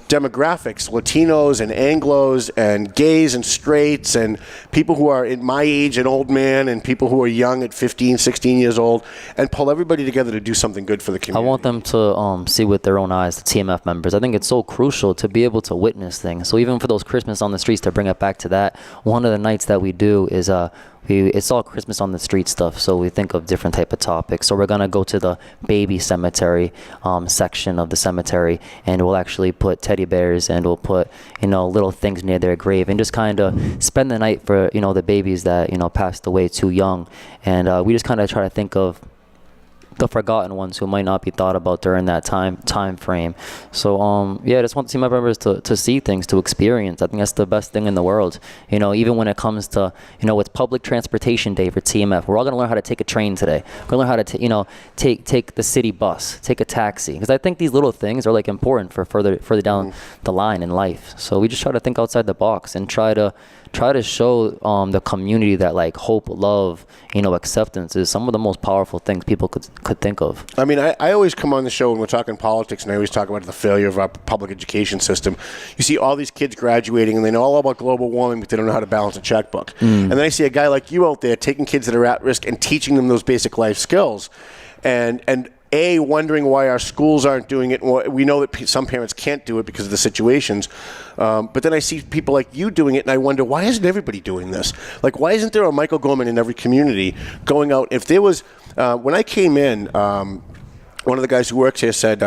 demographics, Latinos and Anglos and gays and straights and people who are in my age, an old man, and people who are young at 15, 16 years old, and pull everybody together to do something good for the community. I want them to see with their own eyes, the TMF members. I think it's so crucial to be able to witness things. So even for those Christmas on the Streets, to bring it back to that, one of the nights that we do is it's all Christmas on the Street stuff, so we think of different type of topics. So we're going to go to the baby cemetery section of the cemetery, and we'll actually put teddy bears, and we'll put, little things near their grave, and just kind of spend the night for, the babies that, passed away too young. And we just kind of try to think of the forgotten ones who might not be thought about during that time frame. So I just want to see my members to see things, to experience. I think that's the best thing in the world. Even when it comes to, it's public transportation day for TMF. We're all going to learn how to take a train today. We're going to learn how to take the city bus, take a taxi, because I think these little things are important for further down the line in life. So we just try to think outside the box and try to show the community that hope, love, acceptance is some of the most powerful things people could think of. I mean, I always come on the show when we're talking politics, and I always talk about the failure of our public education system. You see all these kids graduating, and they know all about global warming, but they don't know how to balance a checkbook. And then I see a guy like you out there taking kids that are at risk and teaching them those basic life skills. And wondering why our schools aren't doing it. We know that some parents can't do it because of the situations. But then I see people like you doing it, and I wonder, why isn't everybody doing this? Why isn't there a Michael Gorman in every community going out? If there was, when I came in, one of the guys who works here said,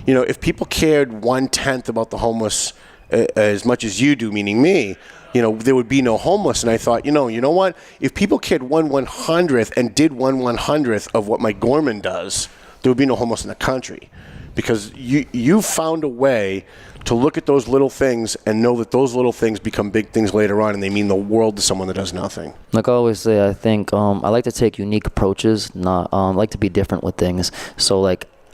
if people cared 1/10 about the homeless as much as you do, meaning me, there would be no homeless. And I thought, you know what? If people cared 1/100th and did 1/100th of what Mike Gorman does, there would be no homeless in the country, because you found a way to look at those little things and know that those little things become big things later on, and they mean the world to someone that does nothing. Like I always say, I think I like to take unique approaches, not I like to be different with things. So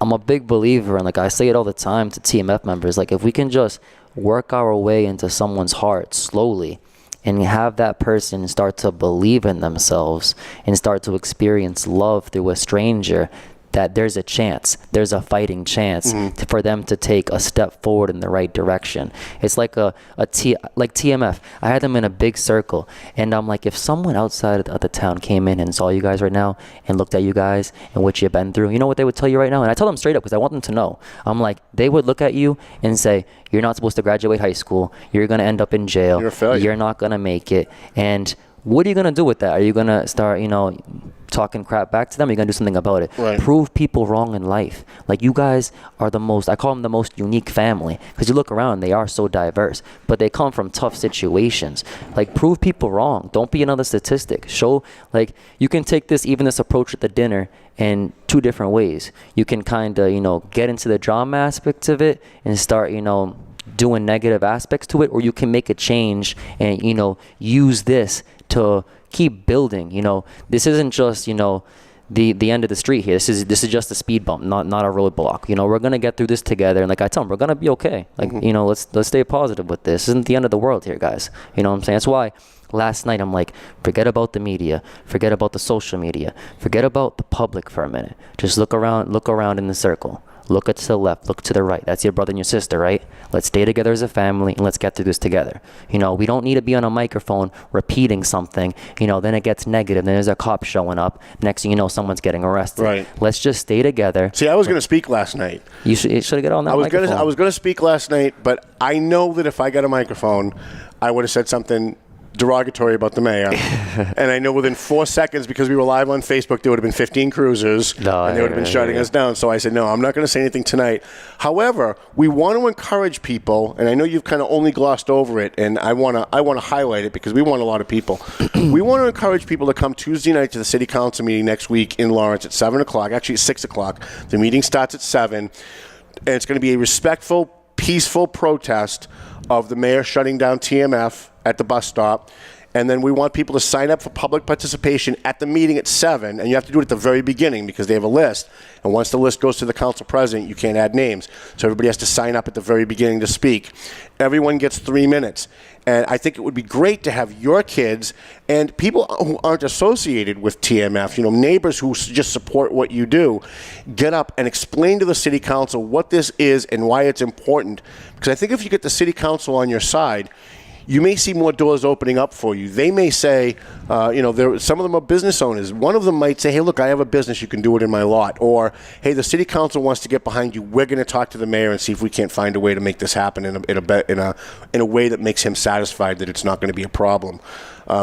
I'm a big believer, and I say it all the time to TMF members, if we can just work our way into someone's heart slowly, and have that person start to believe in themselves and start to experience love through a stranger, that there's a chance, there's a fighting chance for them to take a step forward in the right direction. It's like like TMF. I had them in a big circle, and I'm like, if someone outside of the town came in and saw you guys right now and looked at you guys and what you've been through, you know what they would tell you right now? And I tell them straight up because I want them to know. I'm like, they would look at you and say, you're not supposed to graduate high school. You're going to end up in jail. You're a failure. You're not going to make it. And what are you going to do with that? Are you going to start, talking crap back to them? You're going to do something about it. Right. Prove people wrong in life. Like, you guys are I call them the most unique family, because you look around, they are so diverse, but they come from tough situations. Like, prove people wrong. Don't be another statistic. Show, like, you can take this approach at the dinner in two different ways. You can kind of, get into the drama aspects of it and start, doing negative aspects to it, or you can make a change and, use this to keep building. This isn't just, the end of the street here. This is just a speed bump, not a roadblock. We're gonna get through this together, and like I tell them, we're gonna be okay. Like, let's stay positive with this. This isn't the end of the world here, guys. You know what I'm saying? That's why last night I'm like, forget about the media, forget about the social media, forget about the public for a minute. Just look around in the circle. Look to the left, look to the right. That's your brother and your sister, right? Let's stay together as a family, and let's get through this together. We don't need to be on a microphone repeating something. Then it gets negative. Then there's a cop showing up. Next thing you know, someone's getting arrested. Right. Let's just stay together. See, I was going to speak last night. You should have got on that microphone. I was going to speak last night, but I know that if I got a microphone, I would have said something derogatory about the mayor. And I know within 4 seconds, because we were live on Facebook, there would have been 15 cruisers, and they would have been shutting us down. So I said, no, I'm not going to say anything tonight. However, we want to encourage people, and I know you've kind of only glossed over it, and I want to highlight it because we want a lot of people. We want to encourage people to come Tuesday night to the city council meeting next week in Lawrence at 7 o'clock, actually at 6 o'clock. The meeting starts at 7, and it's going to be a respectful, peaceful protest of the mayor shutting down TMF at the bus stop. And then we want people to sign up for public participation at the meeting at 7, and you have to do it at the very beginning because they have a list. And once the list goes to the council president, you can't add names. So everybody has to sign up at the very beginning to speak. Everyone gets 3 minutes. And I think it would be great to have your kids and people who aren't associated with TMF, neighbors who just support what you do, get up and explain to the city council what this is and why it's important. Because I think if you get the city council on your side, you may see more doors opening up for you. They may say, some of them are business owners. One of them might say, hey, look, I have a business. You can do it in my lot. Or, hey, the city council wants to get behind you. We're going to talk to the mayor and see if we can't find a way to make this happen in a way that makes him satisfied that it's not going to be a problem.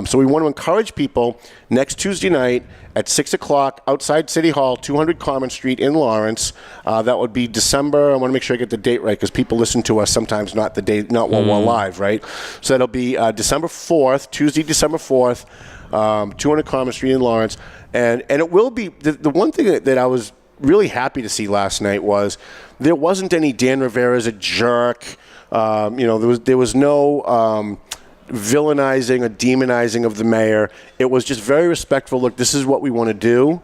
So we want to encourage people next Tuesday night at 6 o'clock outside City Hall, 200 Common Street in Lawrence. That would be December. I want to make sure I get the date right because people listen to us sometimes not while we're live, right? So that'll be December 4th, Tuesday, December 4th, 200 Common Street in Lawrence. And it will be, the one thing that I was really happy to see last night was there wasn't any Dan Rivera as a jerk. There was no villainizing or demonizing of the mayor. It was just very respectful. Look, this is what we want to do,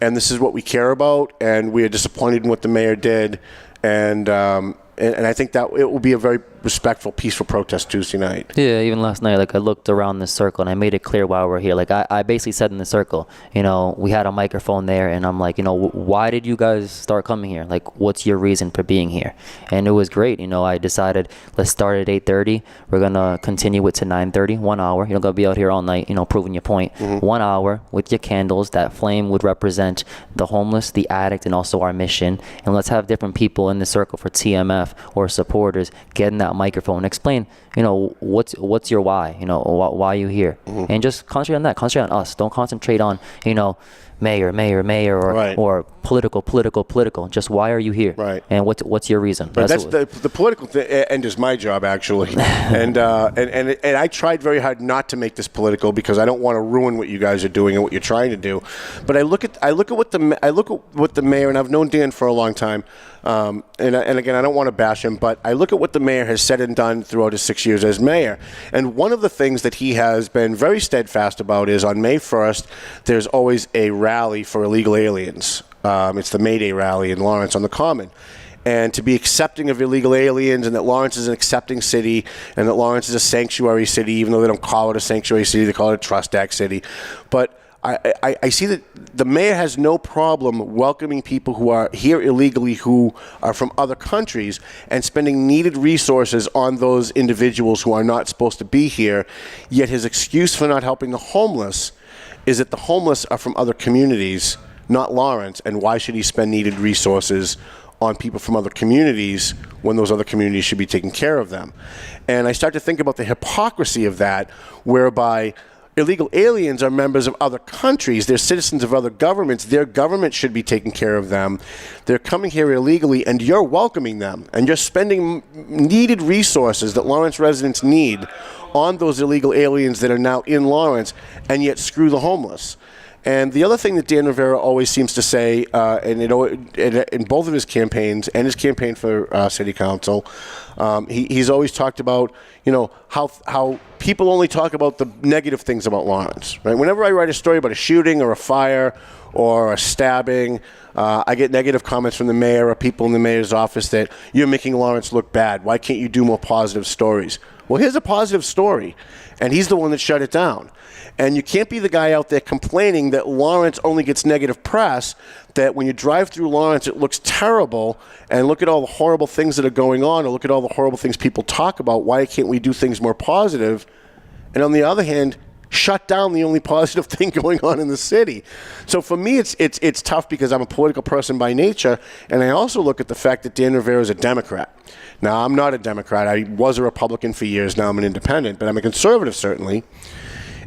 and this is what we care about, and we are disappointed in what the mayor did, and I think that it will be a very respectful, peaceful protest Tuesday night. Yeah, even last night, I looked around the circle and I made it clear while we're here. I basically said in the circle, we had a microphone there, and I'm like, why did you guys start coming here? What's your reason for being here? And it was great. I decided let's start at 8:30. We're gonna continue it to 9:30, 1 hour. You're gonna be out here all night, proving your point. 1 hour with your candles. That flame would represent the homeless, the addict, and also our mission. And let's have different people in the circle for TMF or supporters get in that microphone and explain, what's your why, why are you here? And just concentrate on that. Concentrate on us. Don't concentrate on, mayor, or right. or political. Just why are you here? Right. And what's your reason? Right. That's the political end is my job actually, and I tried very hard not to make this political because I don't want to ruin what you guys are doing and what you're trying to do. But I look at what the mayor, and I've known Dan for a long time, and again I don't want to bash him, but I look at what the mayor has said and done throughout his 6 years as mayor, and one of the things that he has been very steadfast about is on May 1st there's always a rally for illegal aliens. It's the May Day rally in Lawrence on the Common. and to be accepting of illegal aliens, and that Lawrence is an accepting city, and that Lawrence is a sanctuary city, even though they don't call it a sanctuary city, they call it a Trust Act city. But I see that the mayor has no problem welcoming people who are here illegally, who are from other countries, and spending needed resources on those individuals who are not supposed to be here. Yet his excuse for not helping the homeless is that the homeless are from other communities, not Lawrence, and why should he spend needed resources on people from other communities when those other communities should be taking care of them? And I start to think about the hypocrisy of that, whereby illegal aliens are members of other countries. They're citizens of other governments. Their government should be taking care of them. They're coming here illegally, and you're welcoming them, and you're spending needed resources that Lawrence residents need on those illegal aliens that are now in Lawrence, and yet screw the homeless. And the other thing that Dan Rivera always seems to say, in both of his campaigns and his campaign for city council, he's always talked about, how people only talk about the negative things about Lawrence. Right? Whenever I write a story about a shooting or a fire or a stabbing, I get negative comments from the mayor or people in the mayor's office that you're making Lawrence look bad. Why can't you do more positive stories? Well, here's a positive story, and he's the one that shut it down. And you can't be the guy out there complaining that Lawrence only gets negative press, that when you drive through Lawrence it looks terrible, and look at all the horrible things that are going on, or look at all the horrible things people talk about. Why can't we do things more positive? And on the other hand, shut down the only positive thing going on in the city. So for me, it's tough because I'm a political person by nature, and I also look at the fact that Dan Rivera is a Democrat. Now, I'm not a Democrat. I was a Republican for years. Now I'm an independent, but I'm a conservative, certainly.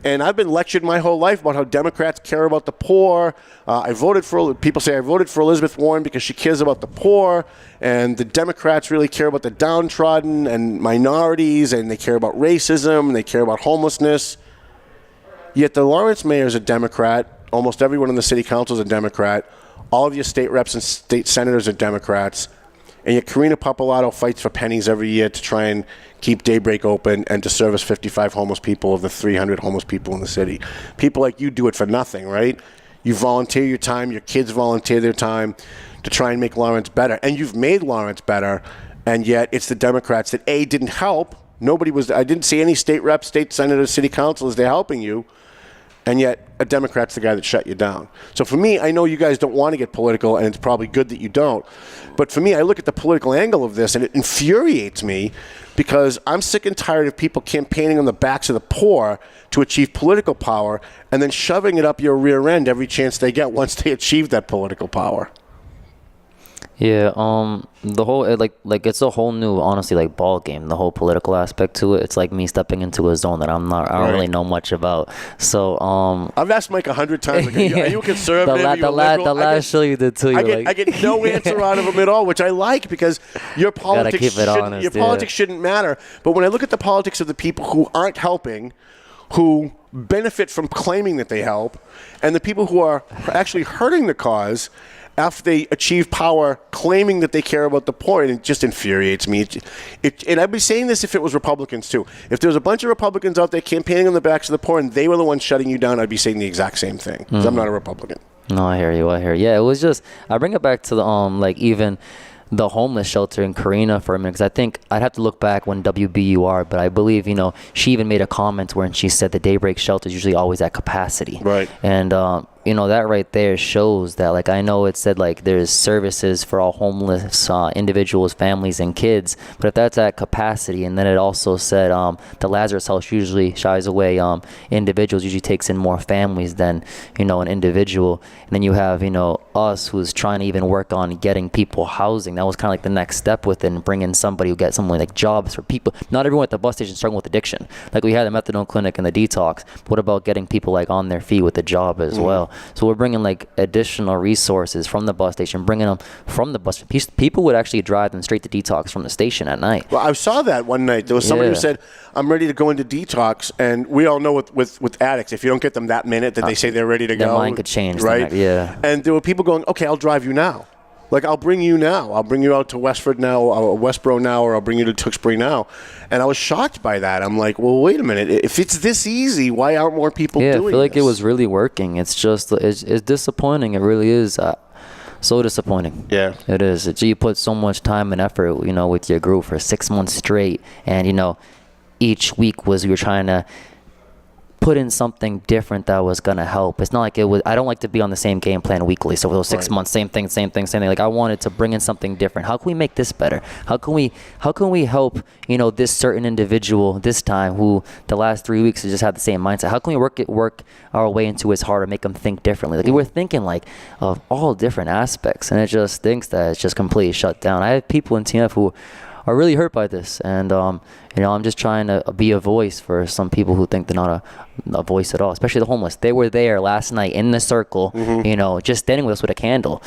And I've been lectured my whole life about how Democrats care about the poor. People say I voted for Elizabeth Warren because she cares about the poor, and the Democrats really care about the downtrodden and minorities, and they care about racism, and they care about homelessness. Yet the Lawrence mayor is a Democrat. Almost everyone in the city council is a Democrat. All of your state reps and state senators are Democrats. And yet Karina Papalato fights for pennies every year to try and keep Daybreak open and to service 55 homeless people of the 300 homeless people in the city. People like you do it for nothing, right? You volunteer your time, your kids volunteer their time to try and make Lawrence better. And you've made Lawrence better, and yet it's the Democrats that, A, didn't help. I didn't see any state reps, state senators, city councilors, they're helping you. And yet a Democrat's the guy that shut you down. So for me, I know you guys don't want to get political, and it's probably good that you don't. But for me, I look at the political angle of this, and it infuriates me because I'm sick and tired of people campaigning on the backs of the poor to achieve political power and then shoving it up your rear end every chance they get once they achieve that political power. Yeah, the whole it's a whole new, honestly, ball game. The whole political aspect to it. It's like me stepping into a zone that I don't really know much about. So I've asked Mike 100 times. Like, are you a conservative? the last show you did too. I get no answer out of him at all, which I like because your politics shouldn't matter. But when I look at the politics of the people who aren't helping, who benefit from claiming that they help, and the people who are actually hurting the cause after they achieve power, claiming that they care about the poor, and it just infuriates me. And I'd be saying this if it was Republicans too. If there was a bunch of Republicans out there campaigning on the backs of the poor and they were the ones shutting you down, I'd be saying the exact same thing, because I'm not a Republican. No, I hear you. Yeah, it was just, I bring it back to the even the homeless shelter in Karina for a minute, because I think I'd have to look back when WBUR, but I believe, she even made a comment where she said the Daybreak shelter is usually always at capacity. Right. And, that right there shows that, I know it said, there's services for all homeless individuals, families, and kids, but if that's at capacity, and then it also said the Lazarus House usually shies away individuals, usually takes in more families than, an individual. And then you have, us who's trying to even work on getting people housing. That was kind of the next step with it, and bring in somebody who gets something like jobs for people. Not everyone at the bus station struggling with addiction. We had the methadone clinic and the detox. What about getting people on their feet with a job as well? So we're bringing additional resources from the bus station, bringing them from the bus. People would actually drive them straight to detox from the station at night. Well, I saw that one night. There was somebody who said, I'm ready to go into detox. And we all know with addicts, if you don't get them that minute that they say they're ready to go. Their mind could change. Right? Yeah. And there were people going, okay, I'll drive you now. I'll bring you now. I'll bring you out to Westford now, or Westboro now, or I'll bring you to Tewksbury now. And I was shocked by that. I'm like, well, wait a minute. If it's this easy, why aren't more people doing this? I feel like it was really working. It's just, it's disappointing. It really is. So disappointing. Yeah. It is. You put so much time and effort, with your group for 6 months straight. And, each week we were trying to put in something different that was going to help. It's not like it was, I don't like to be on the same game plan weekly. So for those 6 months, same thing. Like I wanted to bring in something different. How can we make this better? How can we help, this certain individual this time who the last 3 weeks has just had the same mindset? How can we work our way into his heart and make him think differently? Like we're thinking of all different aspects, and it just thinks that it's just completely shut down. I have people in TMF who are really hurt by this, and I'm just trying to be a voice for some people who think they're not a voice at all, especially the homeless. They were there last night in the circle, just standing with us with a candle,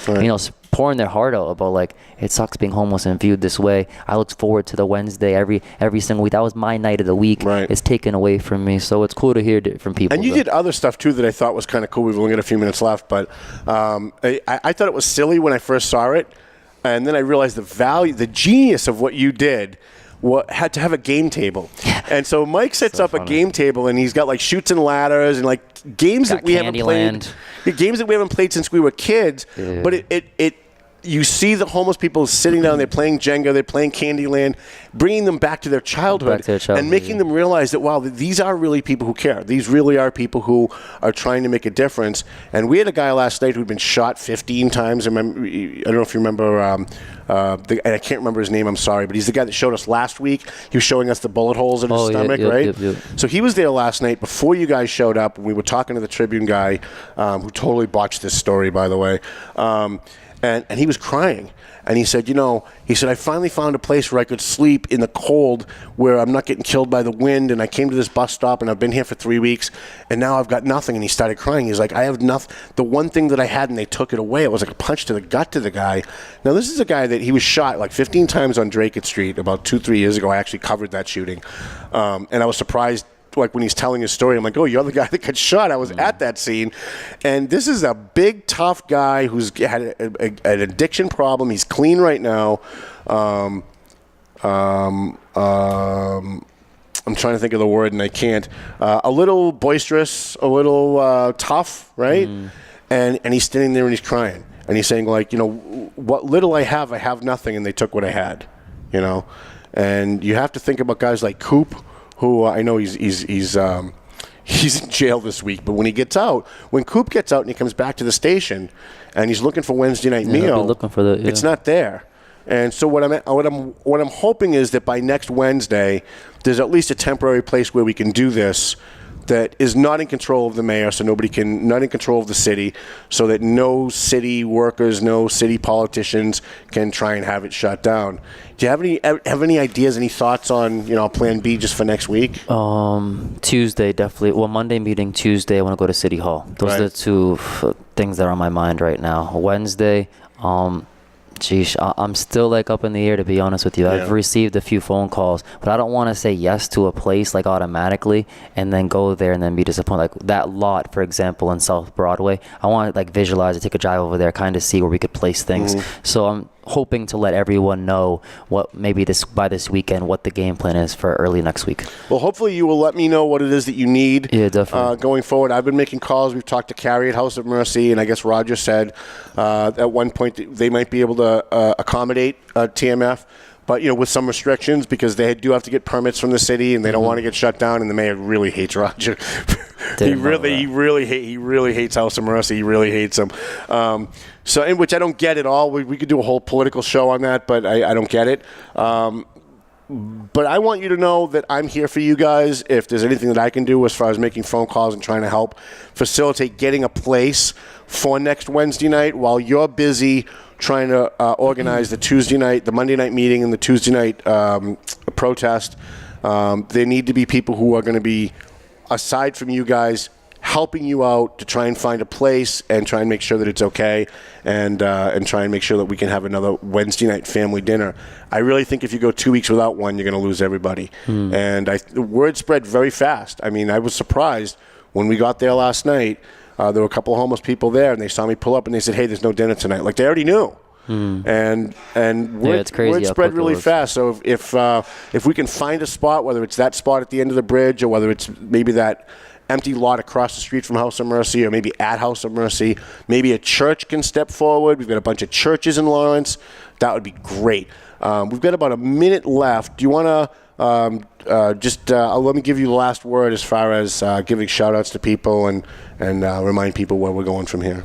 pouring their heart out about it sucks being homeless and viewed this way. I look forward to the Wednesday every single week. That was my night of the week. Right. It's taken away from me, so it's cool to hear from people. And you did other stuff too that I thought was kind of cool. We've only got a few minutes left, but I thought it was silly when I first saw it. And then I realized the genius of what you did had to have a game table. And so Mike sets up a game table, and he's got chutes and ladders and games that we haven't played. Games that we haven't played since we were kids. Yeah. But you see the homeless people sitting down, they're playing Jenga, they're playing Candyland, bringing them back to their childhood, and making them realize that, wow, these are really people who care. These really are people who are trying to make a difference. And we had a guy last night who'd been shot 15 times. I don't know if you remember, and I can't remember his name, I'm sorry, but he's the guy that showed us last week. He was showing us the bullet holes in his stomach, right? Yep. So he was there last night before you guys showed up. We were talking to the Tribune guy, who totally botched this story, by the way. And he was crying. And he said, I finally found a place where I could sleep in the cold where I'm not getting killed by the wind. And I came to this bus stop, and I've been here for 3 weeks, and now I've got nothing. And he started crying. He's like, I have nothing. The one thing that I had, and they took it away. It was like a punch to the gut to the guy. Now, this is a guy that he was shot 15 times on Drake Street about 2-3 years ago. I actually covered that shooting. And I was surprised. When he's telling his story, I'm like, oh, you're the guy that got shot. I was at that scene. And this is a big, tough guy who's had an addiction problem. He's clean right now. I'm trying to think of the word, and I can't. A little boisterous, a little tough, right? And he's standing there and he's crying. And he's saying, what little I have nothing, and they took what I had, And you have to think about guys like Coop, who I know he's in jail this week, but when Coop gets out and he comes back to the station and he's looking for Wednesday night meal, it's not there. And so what I'm hoping is that by next Wednesday, there's at least a temporary place where we can do this that is not in control of the mayor, so not in control of the city, so that no city workers, no city politicians can try and have it shut down. Do you have any ideas, any thoughts on Plan B just for next week? Tuesday definitely. Well, Monday meeting, Tuesday I want to go to City Hall. Those are the two things that are on my mind right now. Wednesday, I'm still up in the air, to be honest with you. Yeah. I've received a few phone calls, but I don't want to say yes to a place automatically and then go there and then be disappointed. That lot, for example, in South Broadway, I want to visualize it, take a drive over there, kind of see where we could place things. So I'm hoping to let everyone know what maybe by this weekend what the game plan is for early next week. Well, hopefully you will let me know what it is that you need. Yeah, definitely. Going forward, I've been making calls. We've talked to Carrie at House of Mercy, and I guess Roger said at one point that they might be able to accommodate TMF, but with some restrictions, because they do have to get permits from the city and they don't want to get shut down. And the mayor really hates Roger. He really hates House of Mercy. He really hates him. So, in which I don't get at all. We could do a whole political show on that, but I don't get it. But I want you to know that I'm here for you guys. If there's anything that I can do as far as making phone calls and trying to help facilitate getting a place for next Wednesday night while you're busy trying to organize the Monday night meeting and the Tuesday night protest, there need to be people who are going to be, aside from you guys, helping you out to try and find a place and try and make sure that it's okay, and try and make sure that we can have another Wednesday night family dinner. I really think if you go 2 weeks without one, you're going to lose everybody. And the word spread very fast. I mean, I was surprised when we got there last night. There were a couple of homeless people there, and they saw me pull up, and they said, hey, there's no dinner tonight. They already knew. And word spread really fast. So if we can find a spot, whether it's that spot at the end of the bridge or whether it's maybe that empty lot across the street from House of Mercy, or maybe at House of Mercy. Maybe a church can step forward. We've got a bunch of churches in Lawrence. That would be great. We've got about a minute left. Do you want to let me give you the last word as far as giving shout-outs to people and remind people where we're going from here?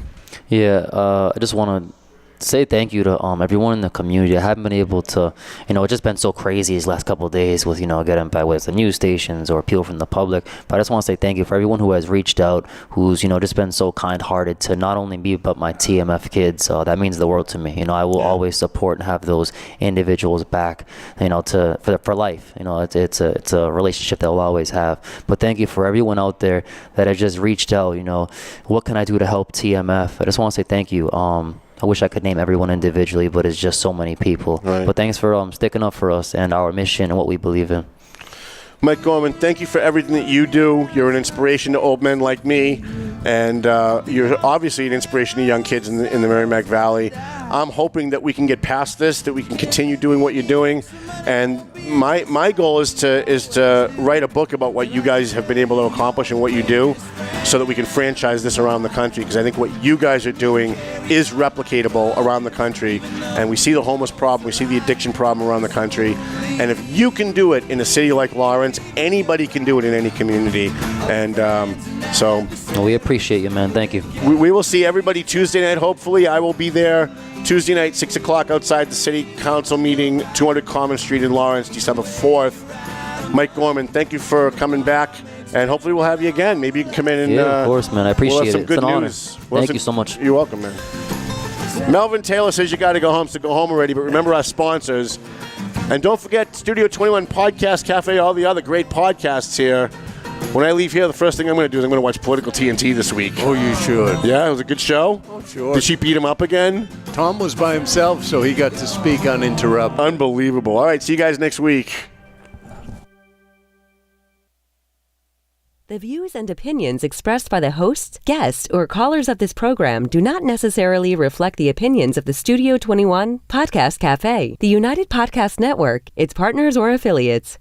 Yeah, I just want to say thank you to everyone in the community. I haven't been able to, it's just been so crazy these last couple of days with, getting by with the news stations or people from the public. But I just want to say thank you for everyone who has reached out, who's, just been so kind-hearted to not only me, but my TMF kids. That means the world to me. I will always support and have those individuals back, for life. It's a relationship that we'll always have. But thank you for everyone out there that has just reached out, what can I do to help TMF? I just want to say thank you. I wish I could name everyone individually, but it's just so many people. Right. But thanks for sticking up for us and our mission and what we believe in. Mike Gorman, thank you for everything that you do. You're an inspiration to old men like me, and you're obviously an inspiration to young kids in the Merrimack Valley. I'm hoping that we can get past this, that we can continue doing what you're doing, and my goal is to write a book about what you guys have been able to accomplish and what you do, so that we can franchise this around the country, because I think what you guys are doing is replicatable around the country, and we see the homeless problem, we see the addiction problem around the country, and if you can do it in a city like Lawrence, anybody can do it in any community, and so... Well, we appreciate you, man. Thank you. We will see everybody Tuesday night, hopefully. I will be there Tuesday night, 6 o'clock outside the City Council meeting, 200 Common Street in Lawrence, December 4th. Mike Gorman, thank you for coming back, and hopefully we'll have you again. Maybe you can come in and... Yeah, of course, man. I appreciate we'll have some it. good It's an news. honor. Thank you so much. You're welcome, man. Melvin Taylor says you got to go home, so go home already, but remember our sponsors. And don't forget Studio 21 Podcast Cafe, all the other great podcasts here. When I leave here, the first thing I'm going to do is I'm going to watch Political TNT this week. Oh, you should. Yeah, it was a good show? Oh, sure. Did she beat him up again? Tom was by himself, so he got to speak uninterrupted. Unbelievable. All right, see you guys next week. The views and opinions expressed by the hosts, guests, or callers of this program do not necessarily reflect the opinions of the Studio 21 Podcast Cafe, the United Podcast Network, its partners, or affiliates.